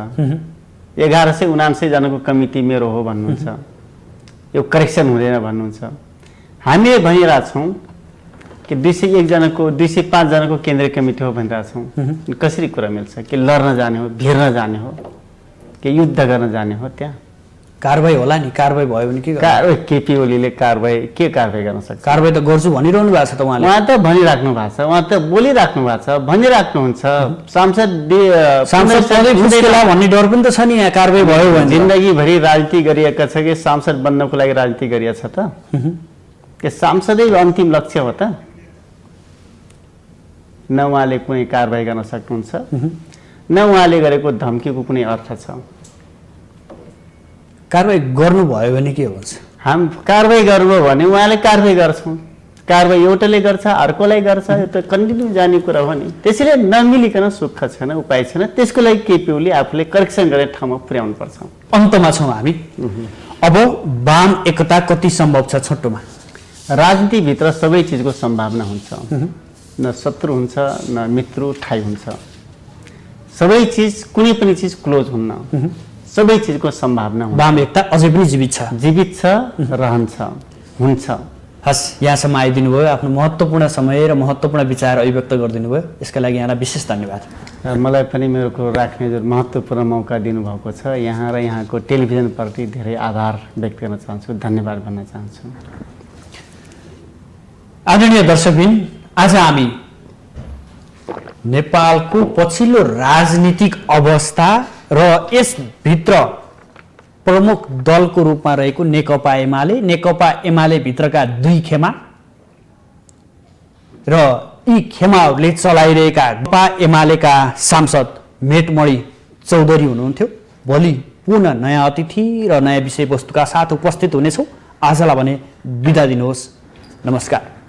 1179 जनाको कमिटी मेरो हो भन्नुहुन्छ, यो करेक्सन हुँदैन भन्नुहुन्छ। हामीले भनिरहेछौँ कि 201 जनाको 205 जनाको केन्द्रीय कमिटी हो भनिरहेछौँ। कसरी कुरा मिल्छ? कि लड्न जाने हो, भिर्न जाने हो, कि युद्ध गर्न जाने हो? त्यहाँ कारबाही होला नि, कारबाही भयो भने के गर्नु? केपी ओलीले के कारबाही गर्न सक्छ? कारबाही त गर्छु भनिरहनु भएको छ त उहाँले। उहाँ त भनिराख्नु भएको छ, उहाँ त बोलिराख्नु भएको छ, भनिराख्नुहुन्छ। सांसद सधैँ फुस्केला भन्ने डर पनि त छ नि यहाँ, कारबाही भयो भने। जिन्दगीभरि राजनीति गरिएका छ कि सांसद बन्नको लागि राजनीति गरिएको छ त? के सांसदै अन्तिम लक्ष्य हो त? न उहाँले कुनै कारबाही गर्न सक्नुहुन्छ, न उहाँले गरेको धम्कीको कुनै अर्थ छ। कारबाही गर्नुभयो भने के हुन्छ? हामी कारबाही गर्नुभयो भने उहाँले कारबाही गर्छौँ। कारबाही एउटाले गर्छ, अर्कोलाई गर्छ, यो त कन्टिन्यू जाने कुरा हो नि। त्यसैले नमिलिकन सुख छैन, उपाय छैन। त्यसको लागि केपी ओली आफूले करेक्सन गर्ने ठाउँमा पुर्याउनु पर्छ। अन्तमा छौँ हामी। अब वाम एकता कति सम्भव छ छोटोमा? राजनीतिभित्र सबै चिजको सम्भावना हुन्छ, न शत्रु हुन्छ न मित्र ठाई हुन्छ। सबै चिज, कुनै पनि चिज क्लोज हुन्न, सबै चिजको सम्भावना हुन्छ। वाम एकता अझै पनि जीवित छ? जीवित छ, रहन्छ, हुन्छ। हस्, यहाँसम्म आइदिनु भयो, आफ्नो महत्त्वपूर्ण समय र महत्त्वपूर्ण विचार अभिव्यक्त गरिदिनु भयो, यसका लागि यहाँलाई विशेष धन्यवाद। मलाई पनि मेरो कुरो राख्ने जुन महत्त्वपूर्ण मौका दिनुभएको छ, यहाँ र यहाँको टेलिभिजनप्रति धेरै आभार व्यक्त गर्न चाहन्छु, धन्यवाद भन्न चाहन्छु। आदरणीय दर्शकबिन, आज हामी नेपालको पछिल्लो राजनीतिक अवस्था र यसभित्र प्रमुख दलको रूपमा रहेको नेकपा एमाले भित्रका दुई खेमा र यी खेमाहरूले चलाइरहेका नेकपा एमालेका सांसद मेटमणि चौधरी हुनुहुन्थ्यो। भोलि पुनः नयाँ अतिथि र नयाँ विषयवस्तुका साथ उपस्थित हुनेछौँ। आजलाई भने बिदा दिनुहोस्। नमस्कार।